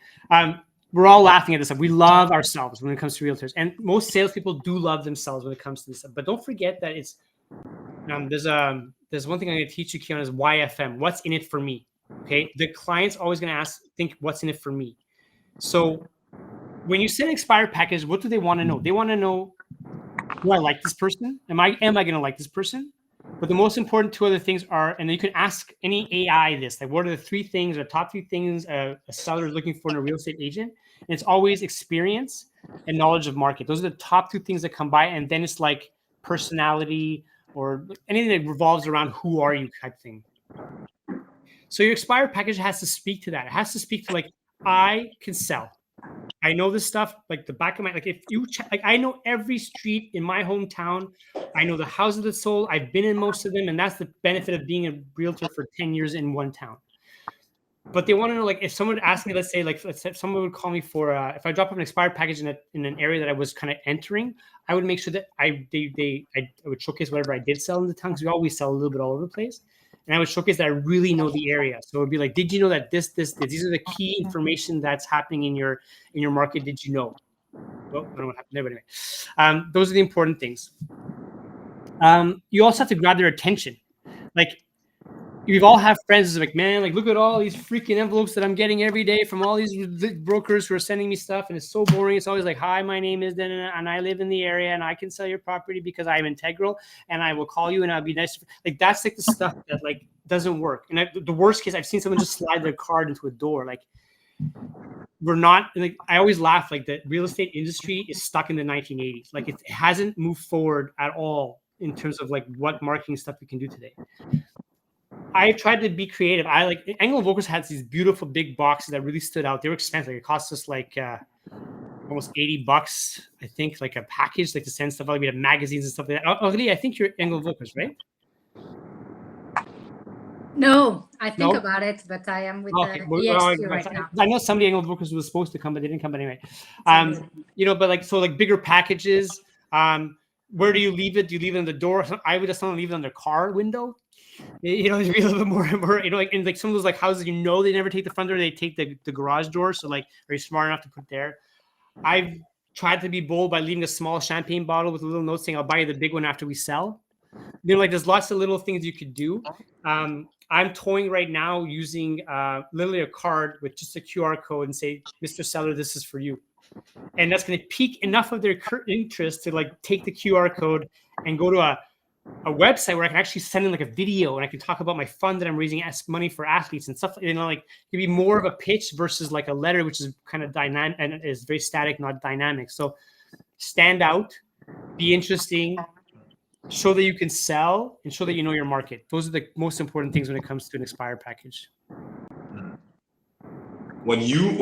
A: We're all laughing at this stuff. We love ourselves when it comes to realtors. And most salespeople do love themselves when it comes to this stuff. But don't forget that it's there's one thing I'm going to teach you, Keon, is YFM. What's in it for me? Okay. The client's always going to think what's in it for me. So when you send an expired package, what do they want to know? They want to know, do I like this person? Am I going to like this person? But the most important two other things are, and you can ask any AI this, like what are the three things or top three things a seller is looking for in a real estate agent? And it's always experience and knowledge of market. Those are the top two things that come by. And then it's like personality, or anything that revolves around who are you type thing. So your expired package has to speak to that. It has to speak to like, I can sell. I know this stuff like the back of my, like if you check, like I know every street in my hometown. I know the houses that sold. I've been in most of them. And that's the benefit of being a realtor for 10 years in one town. But they want to know, like, if someone would ask me, let's say if someone would call me for, if I drop off an expired package in an area that I was kind of entering, I would make sure that I would showcase whatever I did sell in the town, because we always sell a little bit all over the place. And I would showcase that I really know the area. So it would be like, did you know that these are the key information that's happening in your market? Did you know? Well, I don't know what happened there, but anyway, those are the important things. You also have to grab their attention. Like, we've all have friends who's like, man, like, look at all these freaking envelopes that I'm getting every day from all these brokers who are sending me stuff. And it's so boring. It's always like, hi, my name is Dan, and I live in the area and I can sell your property because I'm integral and I will call you and I'll be nice. Like, that's like the stuff that like doesn't work. And the worst case, I've seen someone just slide their card into a door. Like, we're not, like, I always laugh, like, the real estate industry is stuck in the 1980s. Like, it hasn't moved forward at all in terms of like what marketing stuff we can do today. I tried to be creative. I like Engel & Volkers had these beautiful big boxes that really stood out. They were expensive. It cost us like almost $80, I think, like a package, like to send stuff out. We had magazines and stuff like that. Lee, I think you're Engel & Volkers, right?
C: No, I think about it, but I am with the EXP right now.
A: I know somebody Engel & Volkers was supposed to come, but they didn't come. But anyway, but like, so like bigger packages. Where do you leave it? Do you leave it on the door? I would just leave it on their car window. Be a little bit more, like in like some of those like houses, they never take the front door, they take the garage door. So like, are you smart enough to put there? I've tried to be bold by leaving a small champagne bottle with a little note saying, I'll buy you the big one after we sell. Like there's lots of little things you could do. I'm toying right now using literally a card with just a QR code and say, Mr. Seller, this is for you. And that's going to pique enough of their interest to like take the QR code and go to a website where I can actually send in like a video and I can talk about my fund that I'm raising money for athletes and stuff. Like it'd be more of a pitch versus like a letter, which is kind of dynamic and is very static, not dynamic. So stand out, be interesting, show that you can sell, and show that you know your market. Those are the most important things when it comes to an expired package.
E: When you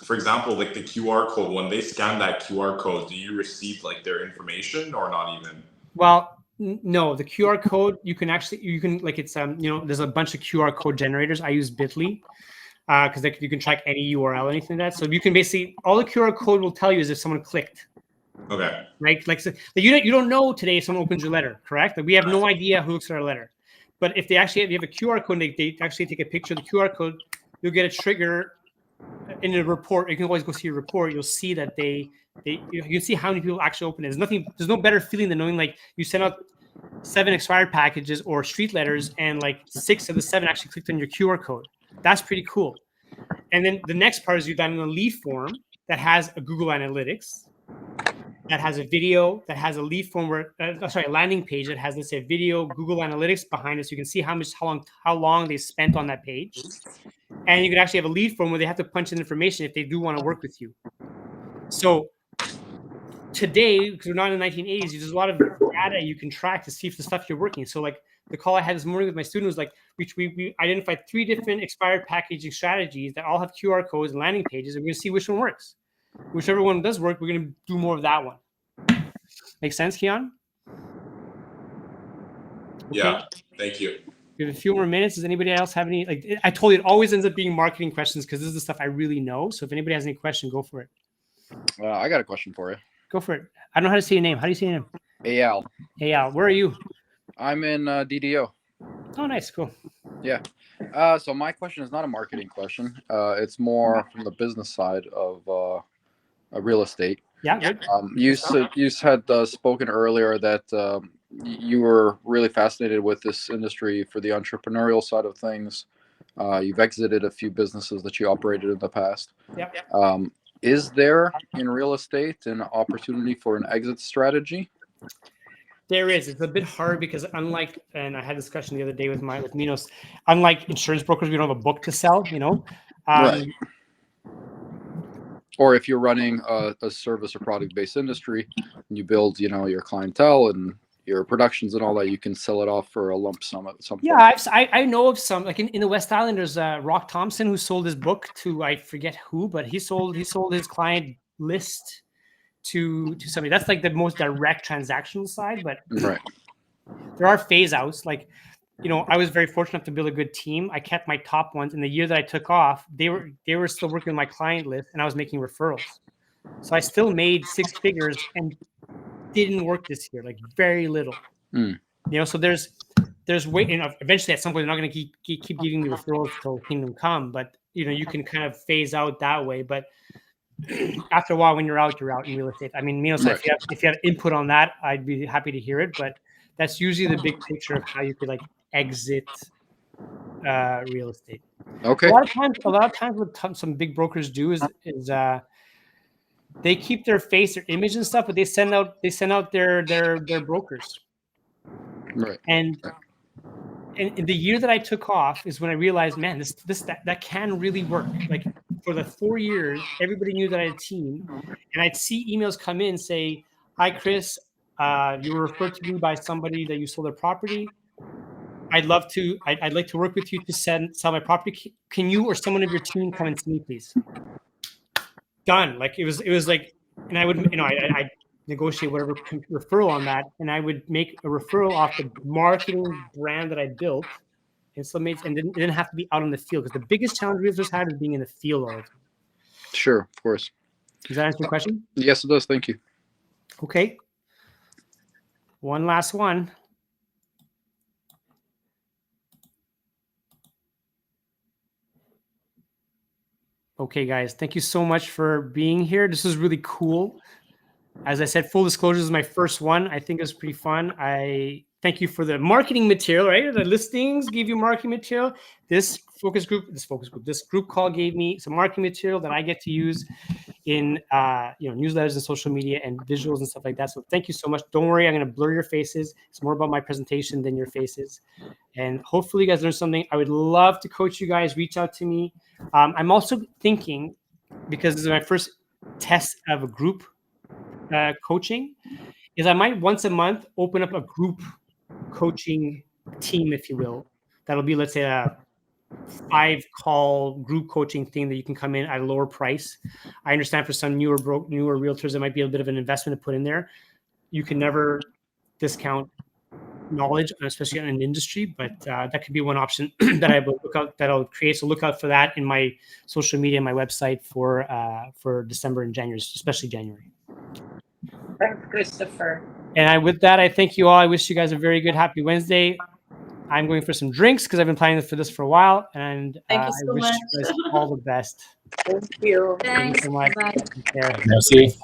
E: for example, like the QR code, when they scan that QR code, do you receive like their information or not even?
A: Well, no, the QR code, you can like, it's, there's a bunch of QR code generators. I use Bitly because you can track any URL, anything like that. So you can basically, all the QR code will tell you is if someone clicked.
E: Okay.
A: Right? Like, so you don't know today if someone opens your letter, correct? Like, we have no idea who looks at our letter. But if you have a QR code, they actually take a picture of the QR code, you'll get a trigger in a report, you can always go see a report. You'll see that you can see how many people actually open it. There's no better feeling than knowing like you send out 7 expired packages or street letters, and like 6 of the 7 actually clicked on your QR code. That's pretty cool. And then the next part is you've done a lead form that has a Google Analytics, that has a video, that has a lead form where, a landing page that has, let's say, video, Google Analytics behind it, so you can see how long they spent on that page. And you can actually have a lead form where they have to punch in information if they do want to work with you. So today, because we're not in the 1980s, there's a lot of data you can track to see if the stuff you're working. So like the call I had this morning with my student was like, we identified 3 different expired packaging strategies that all have QR codes and landing pages, and we're going to see which one works. Whichever one does work, we're going to do more of that one. Make sense, Keon?
E: Okay. Yeah, thank you.
A: We have a few more minutes. Does anybody else have any? Like I told you, it always ends up being marketing questions because this is the stuff I really know. So if anybody has any question, go for it.
F: I got a question for you.
A: Go for it. I don't know how to say your name. How do you say your name?
F: Ayal.
A: Ayal. Where are you?
F: I'm in DDO.
A: Oh, nice. Cool.
F: Yeah. So my question is not a marketing question. It's more from the business side of real estate.
A: Yeah. Good.
F: You had spoken earlier that you were really fascinated with this industry for the entrepreneurial side of things. You've exited a few businesses that you operated in the past.
A: Yep.
F: Is there in real estate an opportunity for an exit strategy?
A: There is. It's a bit hard because unlike, and I had a discussion the other day with Minos, unlike insurance brokers, we don't have a book to sell,
F: Right. Or if you're running a service or product-based industry, and you build, your clientele and your productions and all that, you can sell it off for a lump sum at some point.
A: Yeah, I know of some, like in the West Island, there's Rock Thompson who sold his book to, I forget who, but he sold his client list to somebody. That's like the most direct transactional side, but
F: right.
A: There are phase outs. Like, I was very fortunate enough to build a good team. I kept my top ones. In the year that I took off, they were still working on my client list, and I was making referrals. So I still made 6 figures and didn't work this year, like very little. So there's way. Eventually, at some point, they're not going to keep giving me referrals till Kingdom Come, but you can kind of phase out that way. But after a while, when you're out in real estate. I mean, Minos, right. if you have input on that, I'd be happy to hear it. But that's usually the big picture of how you could like exit real estate.
F: Okay.
A: A lot of times, what some big brokers do is they keep their face, their image, and stuff, but they send out their brokers.
F: Right.
A: And in the year that I took off is when I realized, man, that can really work. Like for the 4 years, everybody knew that I had a team, and I'd see emails come in say, "Hi, Chris, you were referred to me by somebody that you sold their property. I'd like to work with you to sell my property. Can you or someone of your team come and see me, please?" Done. Like it was like, and I would, I negotiate whatever referral on that, and I would make a referral off the marketing brand that I built, and so it didn't have to be out on the field, because the biggest challenge realtors had is being in the field all the time.
F: Sure, of course.
A: Does that answer your question?
F: Yes, it does. Thank you.
A: Okay. One last one. Okay, guys, thank you so much for being here. This was really cool. As I said, full disclosure, this is my first one. I think it was pretty fun. I thank you for the marketing material, right? The listings give you marketing material. This group call gave me some marketing material that I get to use in newsletters and social media and visuals and stuff like that. So thank you so much. Don't worry, I'm going to blur your faces. It's more about my presentation than your faces. And hopefully you guys learned something. I would love to coach you guys. Reach out to me. I'm also thinking, because this is my first test of a group coaching, is I might once a month open up a group coaching team, if you will. That'll be, let's say, a 5-call group coaching thing that you can come in at a lower price. I understand for some newer realtors, it might be a bit of an investment to put in there. You can never discount knowledge, especially in an industry, but that could be one option that I will look out. That'll create. So look out for that in my social media, my website for December and January, especially January.
D: Thanks, Christopher.
A: And with that, I thank you all. I wish you guys a very good, happy Wednesday. I'm going for some drinks because I've been planning for this for a while, and
B: Thank you
A: I
B: so
A: wish
B: much.
A: you guys all the best.
D: Thank you.
A: Thank you
C: Thanks.
A: so much.
C: Bye.
A: Take care.
G: Merci.